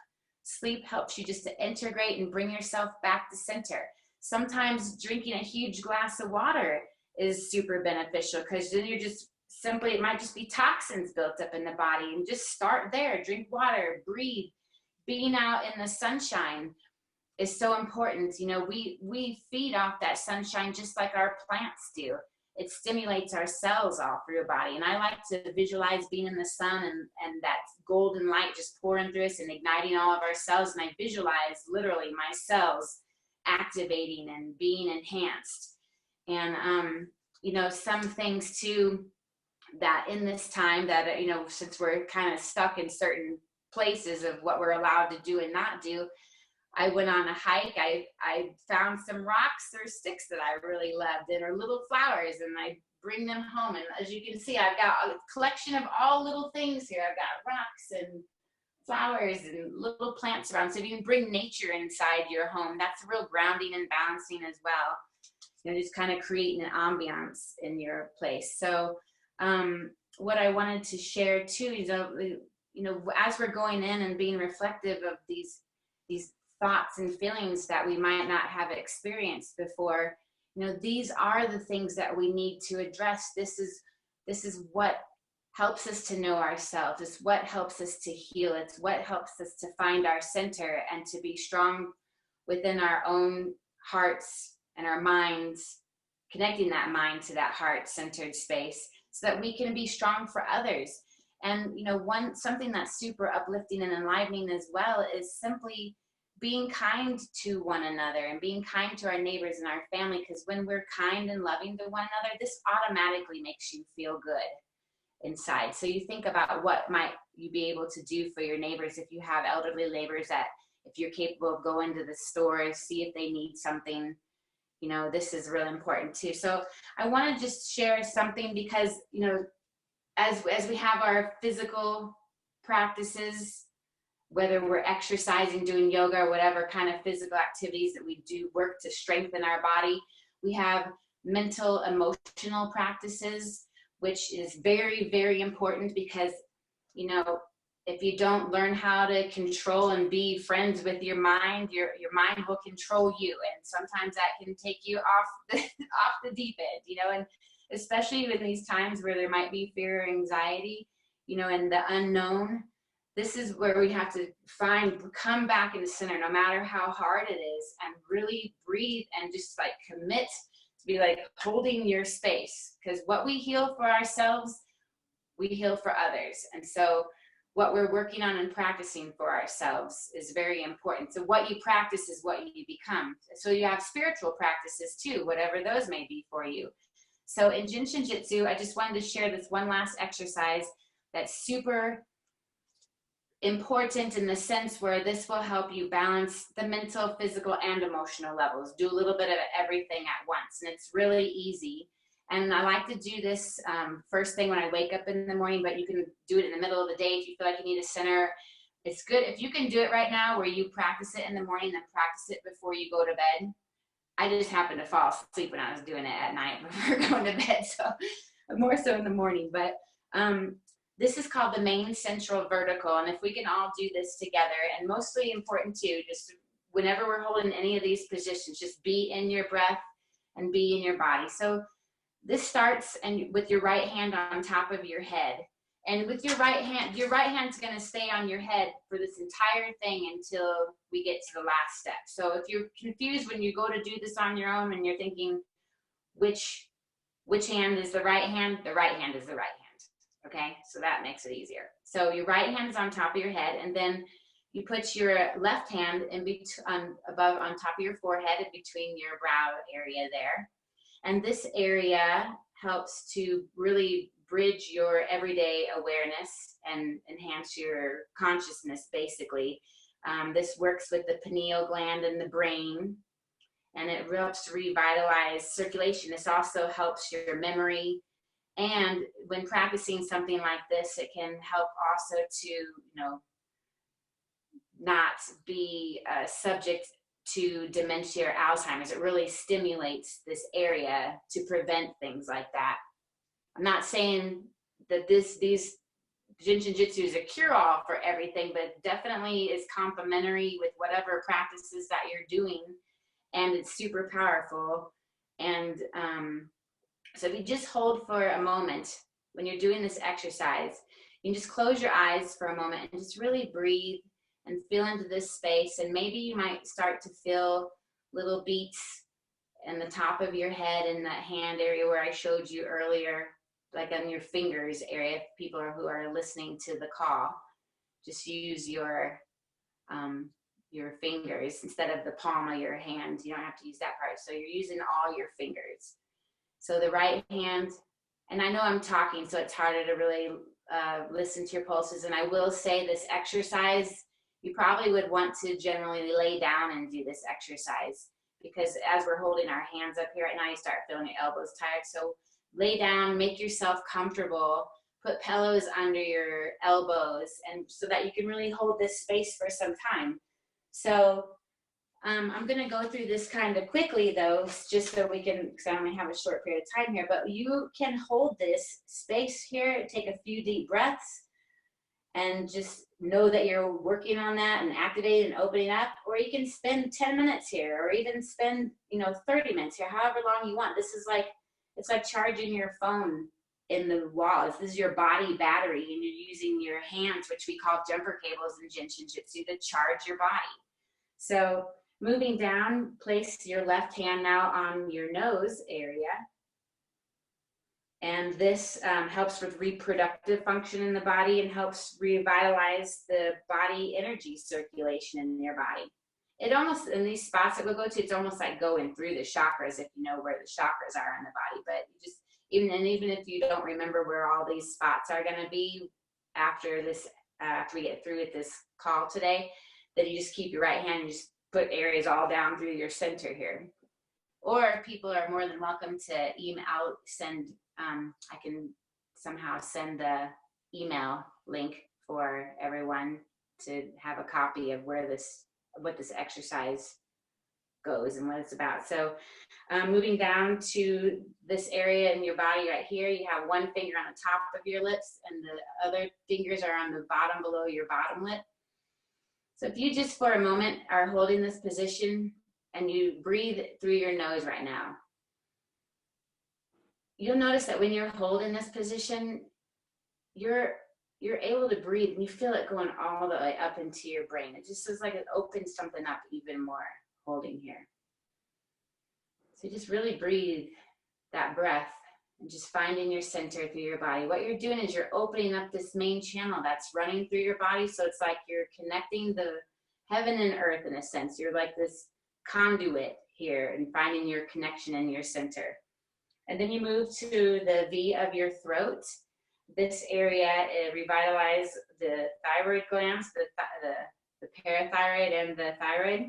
helps you just to integrate and bring yourself back to center. Sometimes drinking a huge glass of water is super beneficial, because then you're just simply, it might just be toxins built up in the body, and just start there. Drink water, breathe, being out in the sunshine, is so important. You know, we feed off that sunshine just like our plants do. It stimulates our cells all through your body. And I like to visualize being in the sun and that golden light just pouring through us and igniting all of our cells. And I visualize literally my cells activating and being enhanced. And, you know, some things too, that in this time that, you know, since we're kind of stuck in certain places of what we're allowed to do and not do, I went on a hike. I found some rocks or sticks that I really loved and or little flowers, and I bring them home. And as you can see, I've got a collection of all little things here. I've got rocks and flowers and little plants around. So if you can bring nature inside your home, that's real grounding and balancing as well. You know, just kind of creating an ambiance in your place. So what I wanted to share too is, you know, as we're going in and being reflective of these thoughts and feelings that we might not have experienced before, you know, these are the things that we need to address. This is what helps us to know ourselves. It's what helps us to heal. It's what helps us to find our center and to be strong within our own hearts and our minds, connecting that mind to that heart-centered space so that we can be strong for others. And, you know, something that's super uplifting and enlivening as well is simply being kind to one another and being kind to our neighbors and our family, because when we're kind and loving to one another, this automatically makes you feel good inside. So you think about what might you be able to do for your neighbors if you have elderly neighbors, that if you're capable of going to the store, see if they need something. You know, this is really important too. So I want to just share something because, you know, as we have our physical practices, whether we're exercising, doing yoga, or whatever kind of physical activities that we do work to strengthen our body, we have mental, emotional practices, which is very, very important because, you know, if you don't learn how to control and be friends with your mind will control you. And sometimes that can take you off the deep end, you know, and especially in these times where there might be fear or anxiety, you know, and the unknown. This is where we have to come back in the center, no matter how hard it is, and really breathe and just like commit to be like holding your space. Because what we heal for ourselves, we heal for others. And so what we're working on and practicing for ourselves is very important. So what you practice is what you become. So you have spiritual practices too, whatever those may be for you. So in Jin Shin Jitsu, I just wanted to share this one last exercise that's super important in the sense where this will help you balance the mental, physical, and emotional levels. Do a little bit of everything at once, and it's really easy. And I like to do this first thing when I wake up in the morning, but you can do it in the middle of the day if you feel like you need a center. It's good if you can do it right now where you practice it in the morning and practice it before you go to bed. I just happened to fall asleep when I was doing it at night before going to bed, so more so in the morning. But this is called the main central vertical, and if we can all do this together, and mostly important too, just whenever we're holding any of these positions, just be in your breath and be in your body. So this starts with your right hand on top of your head, and with your right hand's going to stay on your head for this entire thing until we get to the last step. So if you're confused when you go to do this on your own and you're thinking which hand is the right hand is the right hand. Okay, so that makes it easier. So your right hand is on top of your head, and then you put your left hand above on top of your forehead in between your brow area there. And this area helps to really bridge your everyday awareness and enhance your consciousness, basically. This works with the pineal gland in the brain, and it helps to revitalize circulation. This also helps your memory. And when practicing something like this, it can help also to, you know, not be subject to dementia or Alzheimer's. It really stimulates this area to prevent things like that. I'm not saying that these Jin Shin Jitsu is a cure-all for everything, but definitely is complementary with whatever practices that you're doing, and it's super powerful. And so if you just hold for a moment when you're doing this exercise, you can just close your eyes for a moment and just really breathe and feel into this space. And maybe you might start to feel little beats in the top of your head in that hand area where I showed you earlier, like on your fingers area. If people who are listening to the call, just use your fingers instead of the palm of your hand. You don't have to use that part. So you're using all your fingers. So the right hand, and I know I'm talking, so it's harder to really listen to your pulses. And I will say this exercise, you probably would want to generally lay down and do this exercise, because as we're holding our hands up here right now, you start feeling your elbows tired. So lay down, make yourself comfortable, put pillows under your elbows, and so that you can really hold this space for some time. So I'm gonna go through this kind of quickly though, just so we can, because I only have a short period of time here, but you can hold this space here, take a few deep breaths, and just know that you're working on that and activating and opening up. Or you can spend 10 minutes here, or even spend 30 minutes here, however long you want. This is like, it's like charging your phone in the wall. This is your body battery, and you're using your hands, which we call jumper cables in Jinshin Jitsu, to charge your body. So moving down, place your left hand now on your nose area. And this helps with reproductive function in the body and helps revitalize the body energy circulation in your body. It almost, in these spots that we'll go to, it's almost like going through the chakras, if you know where the chakras are in the body. But you just, even if you don't remember where all these spots are going to be after this, after we get through with this call today, then you just keep your right hand and just put areas all down through your center here. Or people are more than welcome to email, I can somehow send the email link for everyone to have a copy of what this exercise goes and what it's about. So moving down to this area in your body right here, you have one finger on the top of your lips and the other fingers are on the bottom below your bottom lip. So if you just for a moment are holding this position and you breathe through your nose right now, you'll notice that when you're holding this position, you're able to breathe and you feel it going all the way up into your brain. It just feels like it opens something up even more holding here. So just really breathe that breath and just finding your center through your body. What you're doing is you're opening up this main channel that's running through your body. So it's like you're connecting the heaven and earth in a sense. You're like this conduit here and finding your connection in your center. And then you move to the V of your throat. This area, it revitalizes the thyroid glands, the parathyroid and the thyroid.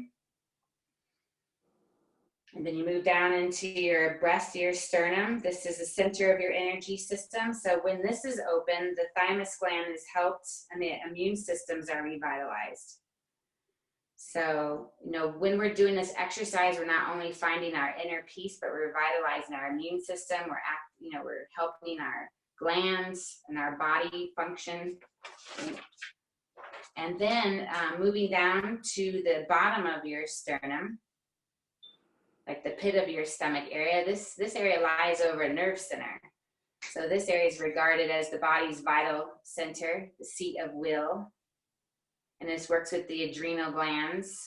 And then you move down into your breast, your sternum. This is the center of your energy system. So when this is open, the thymus gland is helped and the immune systems are revitalized. So, when we're doing this exercise, we're not only finding our inner peace, but we're revitalizing our immune system. We're helping our glands and our body function. And then moving down to the bottom of your sternum, like the pit of your stomach area, this area lies over a nerve center. So this area is regarded as the body's vital center, the seat of will. And this works with the adrenal glands,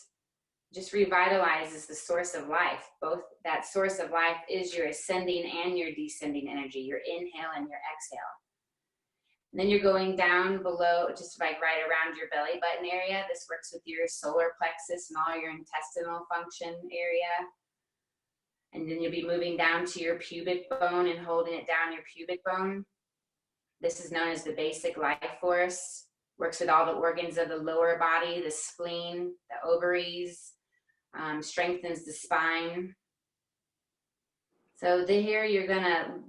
just revitalizes the source of life. Both that source of life is your ascending and your descending energy, your inhale and your exhale. And then you're going down below, just like right around your belly button area. This works with your solar plexus and all your intestinal function area. And then you'll be moving down to your pubic bone and holding it down your pubic bone. This is known as the basic life force. Works with all the organs of the lower body, the spleen, the ovaries, strengthens the spine. So here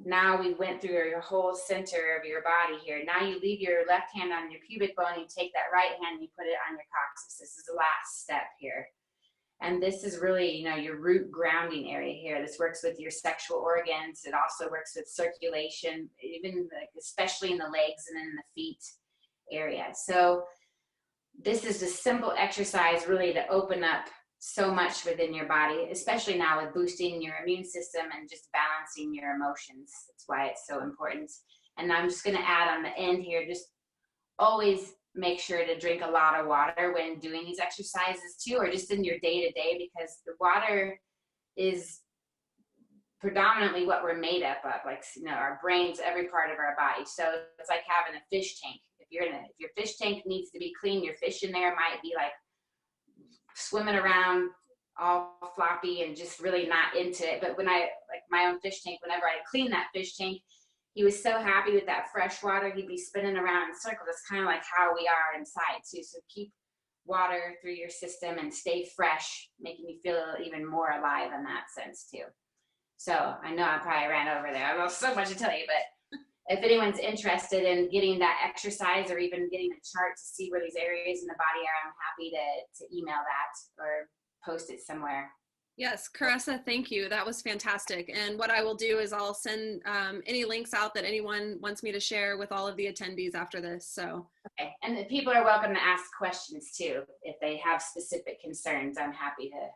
now we went through your whole center of your body here. Now you leave your left hand on your pubic bone, you take that right hand and you put it on your coccyx. This is the last step here. And this is really, your root grounding area here. This works with your sexual organs. It also works with circulation, especially in the legs and in the feet area. So this is a simple exercise really to open up so much within your body, especially now with boosting your immune system and just balancing your emotions. That's why it's so important. And I'm just going to add on the end here, just always make sure to drink a lot of water when doing these exercises too, or just in your day-to-day, because the water is predominantly what we're made up of, like, you know, our brains, every part of our body. So it's like having a fish tank. If your fish tank needs to be clean, your fish in there might be like swimming around all floppy and just really not into it. But when I, like my own fish tank, whenever I clean that fish tank, he was so happy with that fresh water, he'd be spinning around in circles. It's kind of like how we are inside too. So keep water through your system and stay fresh, making you feel even more alive in that sense too. So I know I probably ran over there. I have so much to tell you, but if anyone's interested in getting that exercise or even getting a chart to see where these areas in the body are, I'm happy to email that or post it somewhere. Yes, Caressa, thank you. That was fantastic. And what I will do is I'll send any links out that anyone wants me to share with all of the attendees after this. So. Okay, and the people are welcome to ask questions too. If they have specific concerns, I'm happy to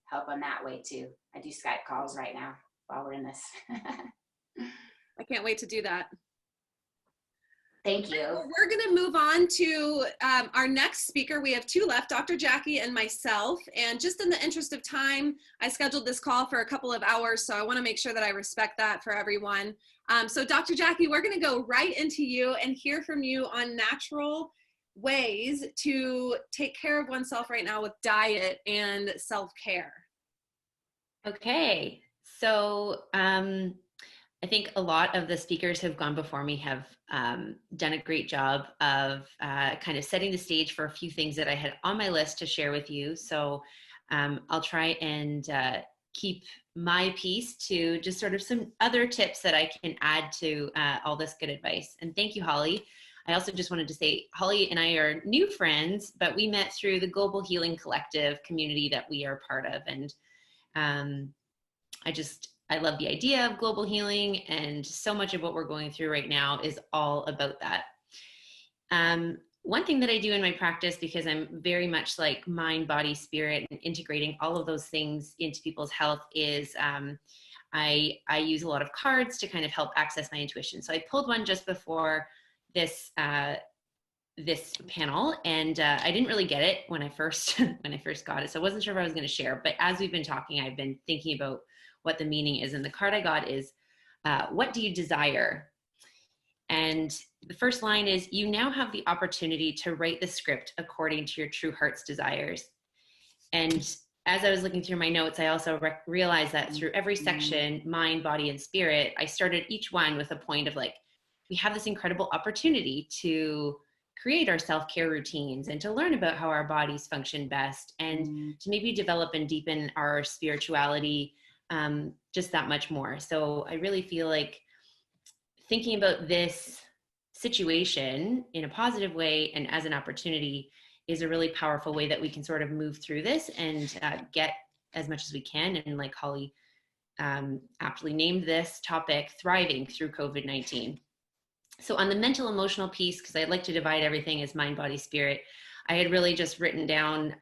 help on that way too. I do Skype calls right now while we're in this. I can't wait to do that. Thank you. Well, we're going to move on to our next speaker. We have two left, Dr. Jackie and myself. And just in the interest of time, I scheduled this call for a couple of hours, so I want to make sure that I respect that for everyone. So Dr. Jackie, we're going to go right into you and hear from you on natural ways to take care of oneself right now with diet and self-care. Okay, so I think a lot of the speakers who have gone before me have done a great job of kind of setting the stage for a few things that I had on my list to share with you. So I'll try and keep my piece to just sort of some other tips that I can add to all this good advice. And thank you, Holly. I also just wanted to say, Holly and I are new friends, but we met through the Global Healing Collective community that we are part of. And I love the idea of global healing, and so much of what we're going through right now is all about that. One thing that I do in my practice, because I'm very much like mind, body, spirit, and integrating all of those things into people's health, is I use a lot of cards to kind of help access my intuition. So I pulled one just before this this panel, and I didn't really get it when I first got it, so I wasn't sure if I was going to share. But as we've been talking, I've been thinking about what the meaning is, and the card I got is, what do you desire? And the first line is, you now have the opportunity to write the script according to your true heart's desires. And as I was looking through my notes, I also realized that through every section, mind, body, and spirit, I started each one with a point of like, we have this incredible opportunity to create our self-care routines and to learn about how our bodies function best, and to maybe develop and deepen our spirituality just that much more. So I really feel like thinking about this situation in a positive way and as an opportunity is a really powerful way that we can sort of move through this and get as much as we can. And like Holly aptly named this topic, thriving through COVID-19. So on the mental emotional piece, because I'd like to divide everything as mind, body, spirit, I had really just written down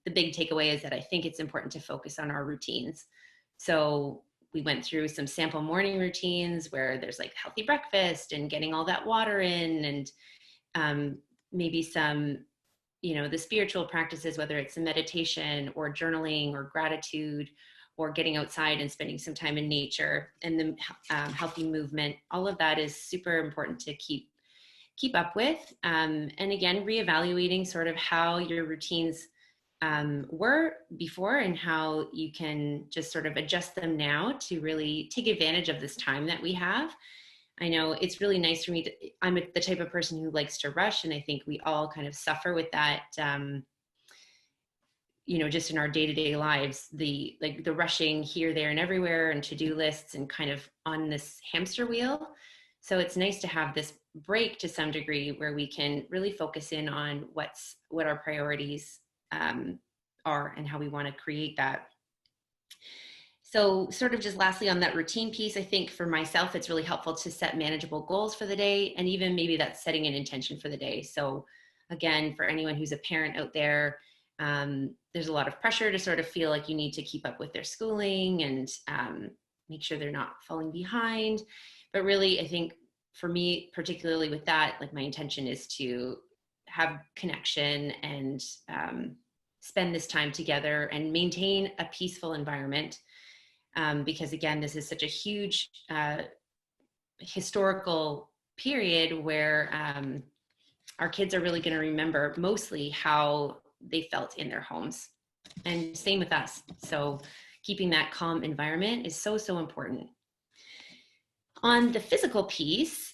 the big takeaway is that I think it's important to focus on our routines. So we went through some sample morning routines where there's like healthy breakfast and getting all that water in, and maybe some, the spiritual practices, whether it's a meditation or journaling or gratitude or getting outside and spending some time in nature, and the healthy movement. All of that is super important to keep up with. And again, reevaluating sort of how your routines were before and how you can just sort of adjust them now to really take advantage of this time that we have. I know it's really nice for me I'm the type of person who likes to rush, and I think we all kind of suffer with that, just in our day-to-day lives, the rushing here, there, and everywhere, and to-do lists, and kind of on this hamster wheel. So it's nice to have this break to some degree where we can really focus in on what our priorities are and how we want to create that. So sort of just lastly on that routine piece, I think for myself, it's really helpful to set manageable goals for the day, and even maybe that's setting an intention for the day. So again, for anyone who's a parent out there, there's a lot of pressure to sort of feel like you need to keep up with their schooling and make sure they're not falling behind. But really, I think for me, particularly with that, like my intention is to have connection and spend this time together and maintain a peaceful environment. Because again, this is such a huge historical period where our kids are really going to remember mostly how they felt in their homes, and same with us. So keeping that calm environment is so, so important. On the physical piece,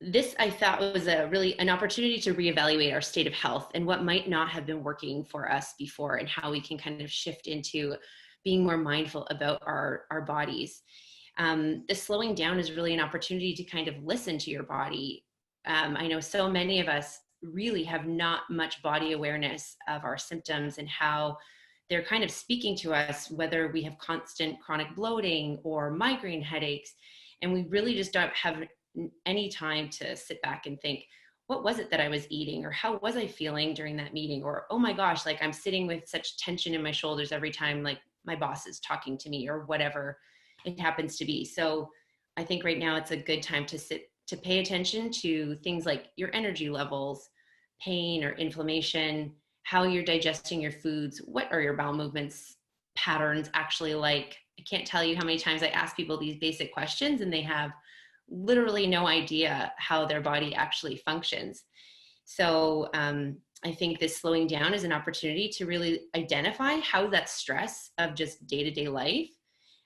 this I thought was an opportunity to reevaluate our state of health and what might not have been working for us before, and how we can kind of shift into being more mindful about our bodies. The slowing down is really an opportunity to kind of listen to your body. I know so many of us really have not much body awareness of our symptoms and how they're kind of speaking to us, whether we have constant chronic bloating or migraine headaches. And we really just don't have any time to sit back and think, what was it that I was eating, or how was I feeling during that meeting? Or, oh my gosh, like I'm sitting with such tension in my shoulders every time like my boss is talking to me, or whatever it happens to be. So I think right now it's a good time to pay attention to things like your energy levels, pain or inflammation, how you're digesting your foods, what are your bowel movements patterns actually like. I can't tell you how many times I ask people these basic questions and they have literally no idea how their body actually functions. So I think this slowing down is an opportunity to really identify how that stress of just day-to-day life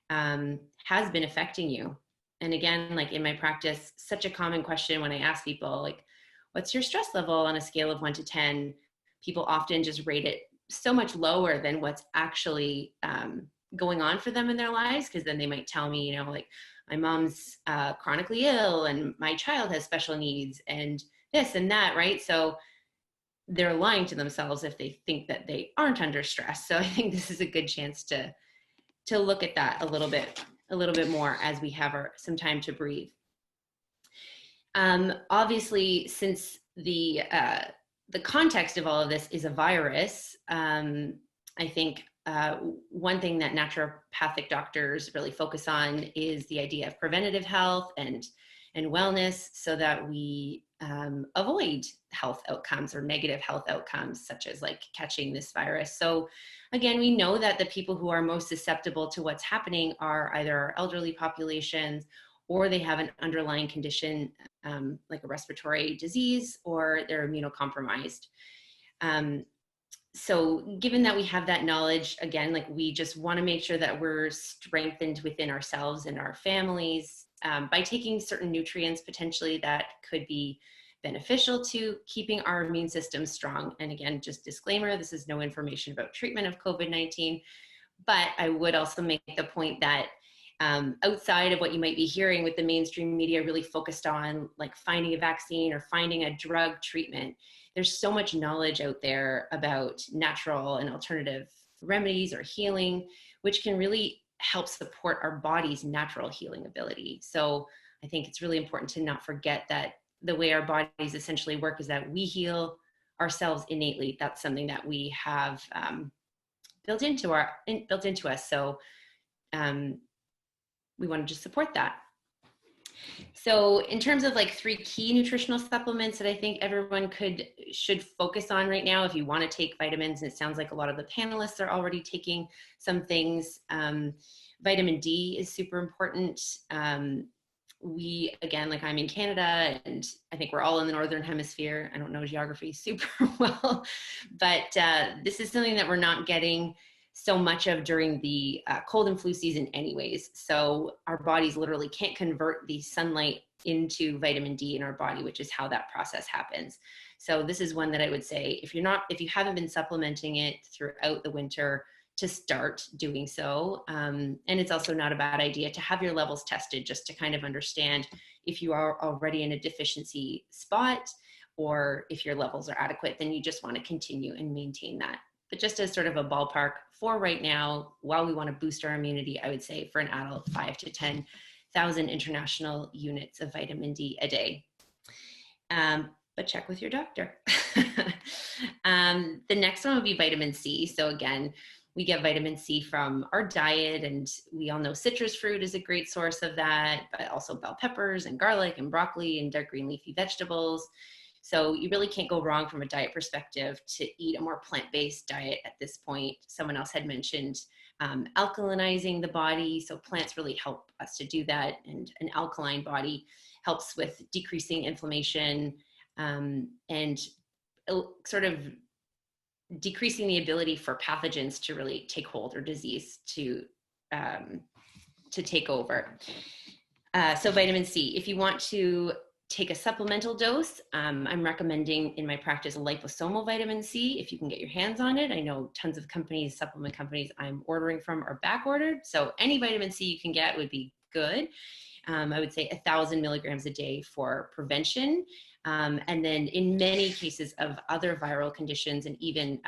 has been affecting you. And again, like in my practice, such a common question when I ask people, like, what's your stress level on a scale of 1 to 10? People often just rate it so much lower than what's actually going on for them in their lives. Because then they might tell me, you know, like my mom's chronically ill and my child has special needs and this and that, right? So they're lying to themselves if they think that they aren't under stress. So I think this is a good chance to look at that a little bit more as we have some time to breathe. Obviously, since the context of all of this is a virus, I think one thing that naturopathic doctors really focus on is the idea of preventative health and wellness, so that we avoid health outcomes or negative health outcomes, such as like catching this virus. So again, we know that the people who are most susceptible to what's happening are either our elderly populations, or they have an underlying condition like a respiratory disease, or they're immunocompromised. So given that we have that knowledge, again, like we just want to make sure that we're strengthened within ourselves and our families by taking certain nutrients potentially that could be beneficial to keeping our immune system strong. And again, just disclaimer, this is no information about treatment of COVID-19, but I would also make the point that outside of what you might be hearing with the mainstream media really focused on like finding a vaccine or finding a drug treatment, there's so much knowledge out there about natural and alternative remedies or healing, which can really help support our body's natural healing ability. So I think it's really important to not forget that the way our bodies essentially work is that we heal ourselves innately. That's something that we have built into us. So we want to just support that. So in terms of like 3 key nutritional supplements that I think everyone should focus on right now, if you want to take vitamins, and it sounds like a lot of the panelists are already taking some things. Vitamin D is super important. We, again, like I'm in Canada and I think we're all in the Northern Hemisphere. I don't know geography super well, but this is something that we're not getting so much of during the cold and flu season anyways. So our bodies literally can't convert the sunlight into vitamin D in our body, which is how that process happens. So this is one that I would say, if you haven't been supplementing it throughout the winter, to start doing so. And it's also not a bad idea to have your levels tested just to kind of understand if you are already in a deficiency spot, or if your levels are adequate, then you just want to continue and maintain that. But just as sort of a ballpark for right now, while we want to boost our immunity, I would say for an adult, 5,000 to 10,000 international units of vitamin D a day. But check with your doctor. The next one would be vitamin C. So again, we get vitamin C from our diet, and we all know citrus fruit is a great source of that, but also bell peppers and garlic and broccoli and dark green leafy vegetables. So you really can't go wrong from a diet perspective to eat a more plant-based diet at this point. Someone else had mentioned alkalinizing the body. So plants really help us to do that. And an alkaline body helps with decreasing inflammation and sort of decreasing the ability for pathogens to really take hold, or disease to take over. So vitamin C, if you want to take a supplemental dose, I'm recommending in my practice liposomal vitamin C if you can get your hands on it. I know tons of companies, supplement companies I'm ordering from are back ordered. So any vitamin C you can get would be good. I would say 1,000 milligrams a day for prevention. And then in many cases of other viral conditions and even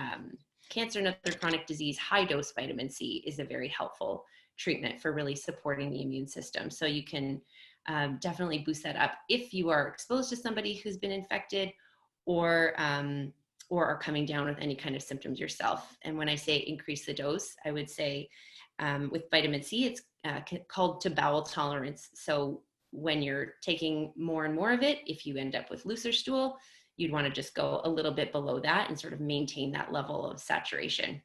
cancer and other chronic disease, high dose vitamin C is a very helpful treatment for really supporting the immune system. So you can definitely boost that up if you are exposed to somebody who's been infected or are coming down with any kind of symptoms yourself. And when I say increase the dose, I would say with vitamin C, it's called to bowel tolerance. So when you're taking more and more of it, if you end up with looser stool, you'd want to just go a little bit below that and sort of maintain that level of saturation.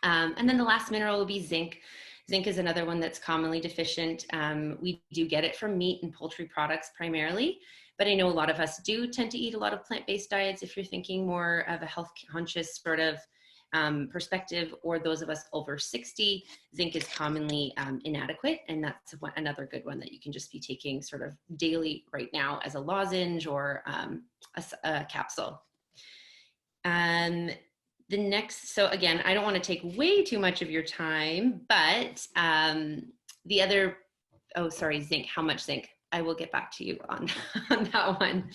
And then the last mineral will be zinc. Zinc is another one that's commonly deficient. We do get it from meat and poultry products primarily, but I know a lot of us do tend to eat a lot of plant-based diets if you're thinking more of a health conscious sort of perspective, or those of us over 60, zinc is commonly inadequate, and that's another good one that you can just be taking sort of daily right now as a lozenge or a capsule. The next, so again, I don't want to take way too much of your time, but the other, oh, sorry, zinc, how much zinc? I will get back to you on that one.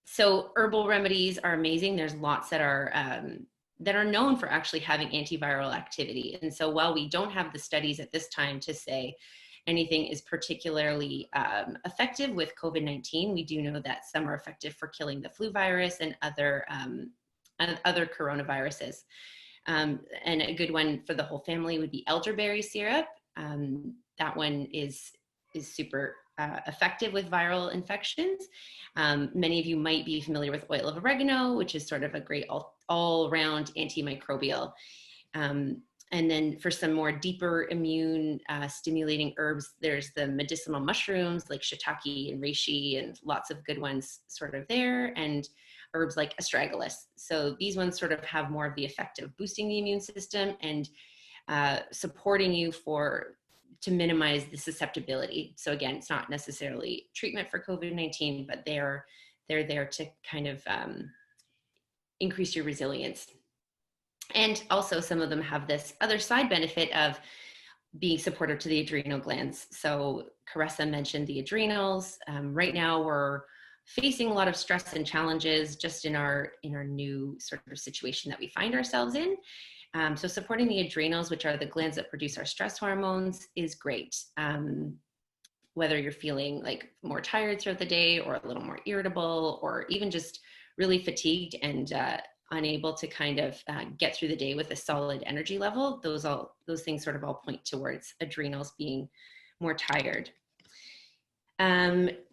So herbal remedies are amazing. There's lots that are known for actually having antiviral activity. And so while we don't have the studies at this time to say anything is particularly effective with COVID-19, we do know that some are effective for killing the flu virus and other coronaviruses. And a good one for the whole family would be elderberry syrup. That one is super effective with viral infections. Many of you might be familiar with oil of oregano, which is sort of a great all-around antimicrobial. And then for some more deeper immune stimulating herbs, there's the medicinal mushrooms like shiitake and reishi, and lots of good ones sort of there, and herbs like astragalus. So these ones sort of have more of the effect of boosting the immune system and supporting you to minimize the susceptibility. So again, it's not necessarily treatment for COVID-19, but they're there to kind of increase your resilience. And also some of them have this other side benefit of being supportive to the adrenal glands. So Caressa mentioned the adrenals. Right now we're facing a lot of stress and challenges just in our new sort of situation that we find ourselves in. So supporting the adrenals, which are the glands that produce our stress hormones, is great. Whether you're feeling like more tired throughout the day or a little more irritable, or even just really fatigued and unable to kind of get through the day with a solid energy level, those things sort of all point towards adrenals being more tired.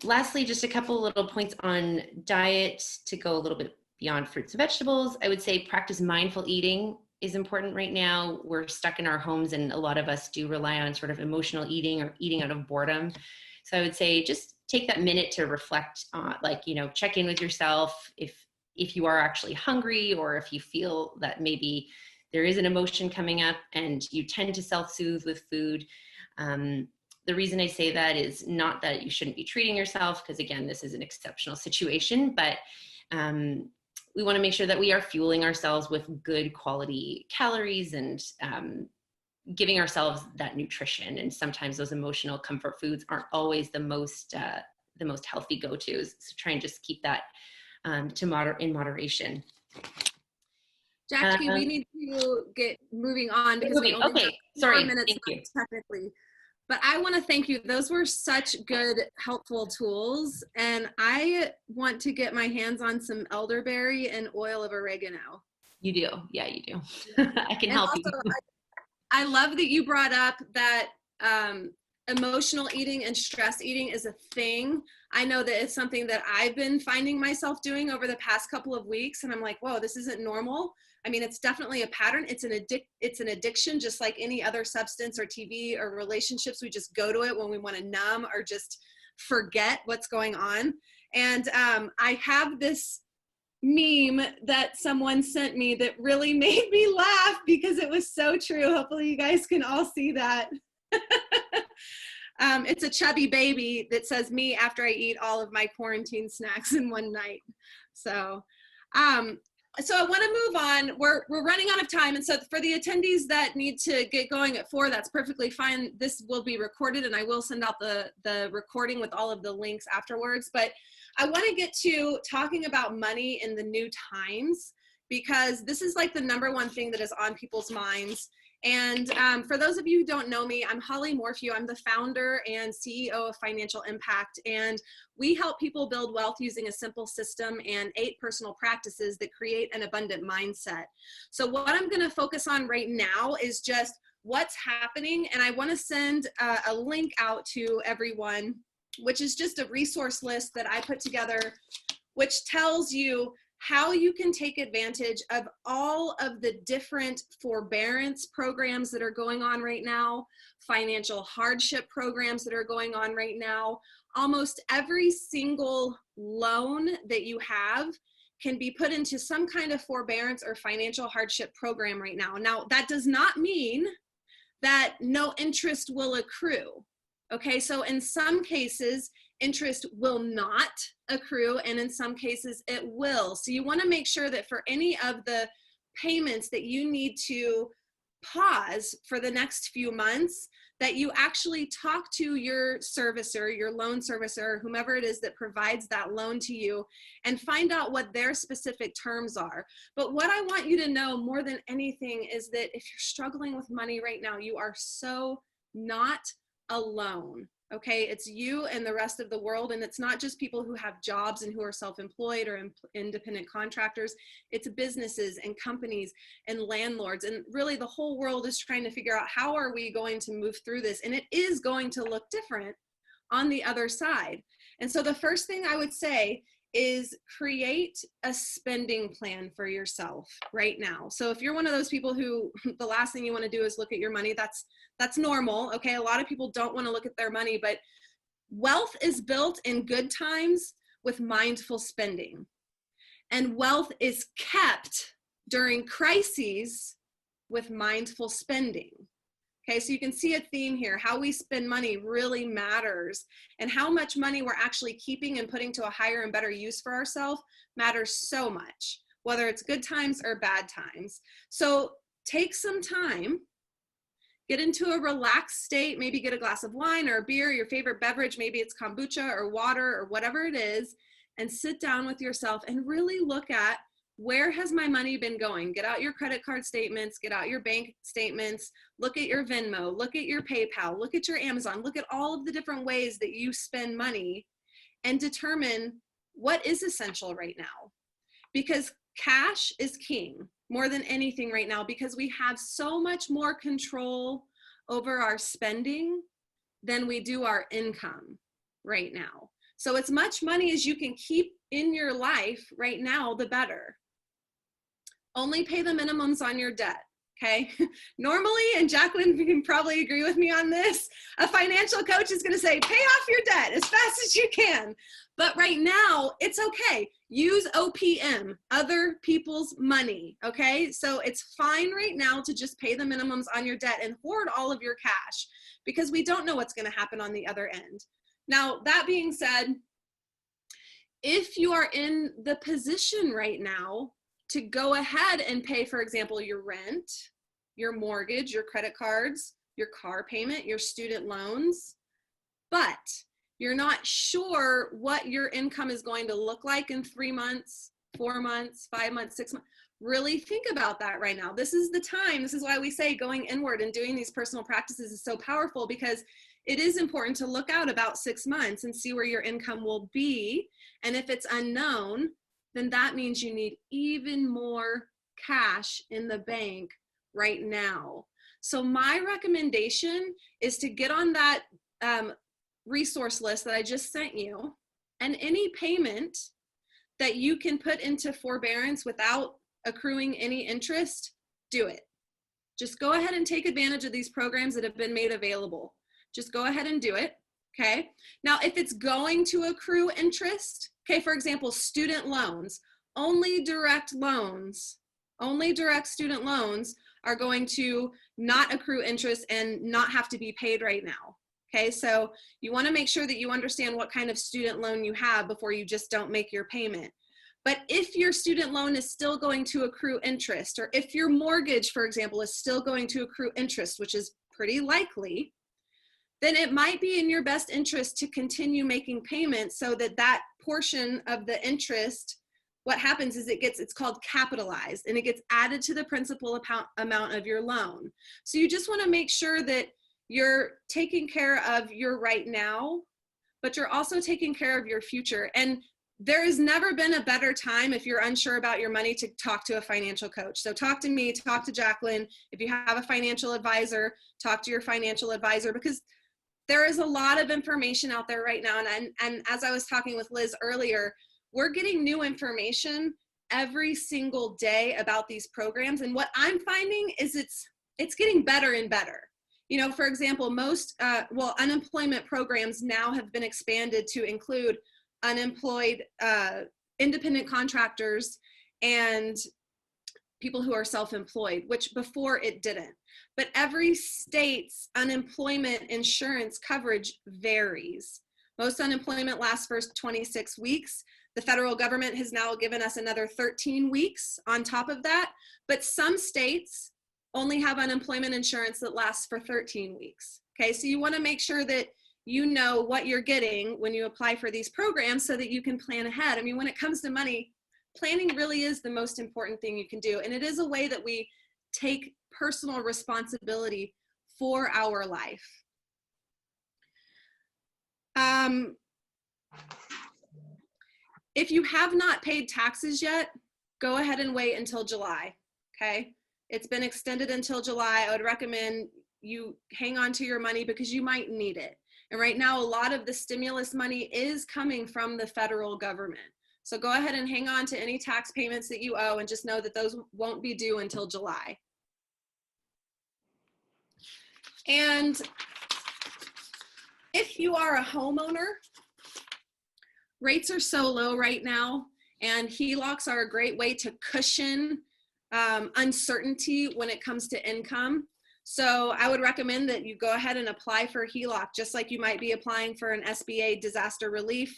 Lastly, just a couple little points on diet to go a little bit beyond fruits and vegetables. I would say practice mindful eating is important right now. We're stuck in our homes, and a lot of us do rely on sort of emotional eating or eating out of boredom. So I would say just take that minute to reflect on, check in with yourself if you are actually hungry, or if you feel that maybe there is an emotion coming up and you tend to self-soothe with food. The reason I say that is not that you shouldn't be treating yourself, because again, this is an exceptional situation, but we want to make sure that we are fueling ourselves with good quality calories and giving ourselves that nutrition. And sometimes those emotional comfort foods aren't always the most healthy go-tos. So try and just keep that in moderation. Jackie, we need to get moving on because we only have 4 minutes left technically. But I want to thank you. Those were such good, helpful tools. And I want to get my hands on some elderberry and oil of oregano. You do. Yeah, you do. I can help you. I love that you brought up that emotional eating and stress eating is a thing. I know that it's something that I've been finding myself doing over the past couple of weeks, and I'm like, whoa, this isn't normal. I mean, it's definitely a pattern. It's an addiction, just like any other substance or TV or relationships. We just go to it when we want to numb or just forget what's going on. And I have this meme that someone sent me that really made me laugh because it was so true. Hopefully you guys can all see that. It's a chubby baby that says me after I eat all of my quarantine snacks in one night. So I want to move on. We're running out of time. And so for the attendees that need to get going at 4, that's perfectly fine. This will be recorded and I will send out the recording with all of the links afterwards. But I want to get to talking about money in the new times, because this is like the #1 thing that is on people's minds. And for those of you who don't know me, I'm Holly Morphew. I'm the founder and CEO of Financial Impact, and we help people build wealth using a simple system and 8 personal practices that create an abundant mindset. So what I'm going to focus on right now is just what's happening, and I want to send a link out to everyone, which is just a resource list that I put together, which tells you how you can take advantage of all of the different forbearance programs that are going on right now, financial hardship programs that are going on right now. Almost every single loan that you have can be put into some kind of forbearance or financial hardship program right now. Now, that does not mean that no interest will accrue. Okay, so in some cases, interest will not accrue, and in some cases it will. So you want to make sure that for any of the payments that you need to pause for the next few months, that you actually talk to your servicer, your loan servicer, whomever it is that provides that loan to you, and find out what their specific terms are. But what I want you to know more than anything is that if you're struggling with money right now, you are so not alone. Okay, it's you and the rest of the world, and it's not just people who have jobs and who are self-employed or independent contractors. It's businesses and companies and landlords, and really the whole world is trying to figure out how are we going to move through this, and it is going to look different on the other side. And so the first thing I would say is create a spending plan for yourself right now. So if you're one of those people who the last thing you want to do is look at your money, that's normal. Okay, a lot of people don't want to look at their money, but wealth is built in good times with mindful spending, and wealth is kept during crises with mindful spending. Okay, so you can see a theme here. How we spend money really matters, and how much money we're actually keeping and putting to a higher and better use for ourselves matters so much, whether it's good times or bad times. So take some time, get into a relaxed state, maybe get a glass of wine or a beer, your favorite beverage, maybe it's kombucha or water or whatever it is, and sit down with yourself and really look at, where has my money been going? Get out your credit card statements, get out your bank statements, look at your Venmo, look at your PayPal, look at your Amazon, look at all of the different ways that you spend money, and determine what is essential right now. Because cash is king more than anything right now, because we have so much more control over our spending than we do our income right now. So as much money as you can keep in your life right now, the better. Only pay the minimums on your debt, okay? Normally, and Jaclyn can probably agree with me on this, a financial coach is gonna say, pay off your debt as fast as you can. But right now, it's okay. Use OPM, other people's money, okay? So it's fine right now to just pay the minimums on your debt and hoard all of your cash, because we don't know what's gonna happen on the other end. Now, that being said, if you are in the position right now to go ahead and pay, for example, your rent, your mortgage, your credit cards, your car payment, your student loans, but you're not sure what your income is going to look like in 3 months, 4 months, 5 months, 6 months, really think about that right now. This is the time. This is why we say going inward and doing these personal practices is so powerful, because it is important to look out about 6 months and see where your income will be. And if it's unknown, then that means you need even more cash in the bank right now. So my recommendation is to get on that resource list that I just sent you, and any payment that you can put into forbearance without accruing any interest, do it. Just go ahead and take advantage of these programs that have been made available. Just go ahead and do it, okay? Now, if it's going to accrue interest, okay, for example, student loans, only direct student loans are going to not accrue interest and not have to be paid right now. Okay, so you want to make sure that you understand what kind of student loan you have before you just don't make your payment. But if your student loan is still going to accrue interest, or if your mortgage, for example, is still going to accrue interest, which is pretty likely, then it might be in your best interest to continue making payments so that that portion of the interest, what happens is it's called capitalized, and it gets added to the principal amount of your loan. So you just want to make sure that you're taking care of your right now, but you're also taking care of your future. And there has never been a better time, if you're unsure about your money, to talk to a financial coach. So talk to me, talk to Jaclyn. If you have a financial advisor, talk to your financial advisor, because there is a lot of information out there right now. And as I was talking with Liz earlier, we're getting new information every single day about these programs. And what I'm finding is it's getting better and better. You know, for example, most, unemployment programs now have been expanded to include unemployed independent contractors and people who are self-employed, which before it didn't. But every state's unemployment insurance coverage varies. Most unemployment lasts for 26 weeks. The federal government has now given us another 13 weeks on top of that, but some states only have unemployment insurance that lasts for 13 weeks. Okay, so you want to make sure that you know what you're getting when you apply for these programs so that you can plan ahead. I mean, when it comes to money, planning really is the most important thing you can do. And it is a way that we take personal responsibility for our life. If you have not paid taxes yet, go ahead and wait until July, okay? It's been extended until July. I would recommend you hang on to your money because you might need it. And right now, a lot of the stimulus money is coming from the federal government. So go ahead and hang on to any tax payments that you owe and just know that those won't be due until July. And if you are a homeowner, rates are so low right now, and HELOCs are a great way to cushion uncertainty when it comes to income. So I would recommend that you go ahead and apply for a HELOC, just like you might be applying for an SBA disaster relief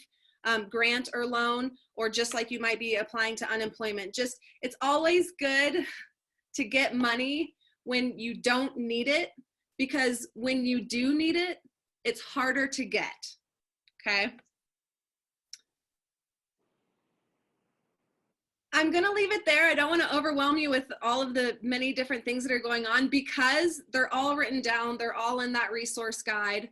grant or loan, or just like you might be applying to unemployment. Just, it's always good to get money when you don't need it, because when you do need it, it's harder to get, okay? I'm gonna leave it there. I don't wanna overwhelm you with all of the many different things that are going on, because they're all written down, they're all in that resource guide.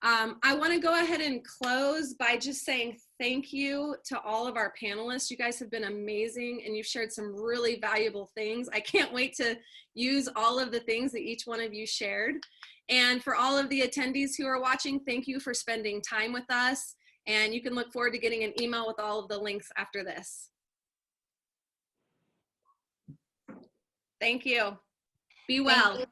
I wanna go ahead and close by just saying thank you to all of our panelists. You guys have been amazing, and you've shared some really valuable things. I can't wait to use all of the things that each one of you shared. And for all of the attendees who are watching, thank you for spending time with us. And you can look forward to getting an email with all of the links after this. Thank you. Be well.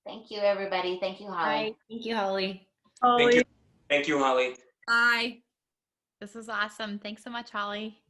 Thank you, everybody. Thank you, Holly. Bye. Thank you, Holly. Thank you. Thank you, Holly. Bye. This was awesome. Thanks so much, Holly.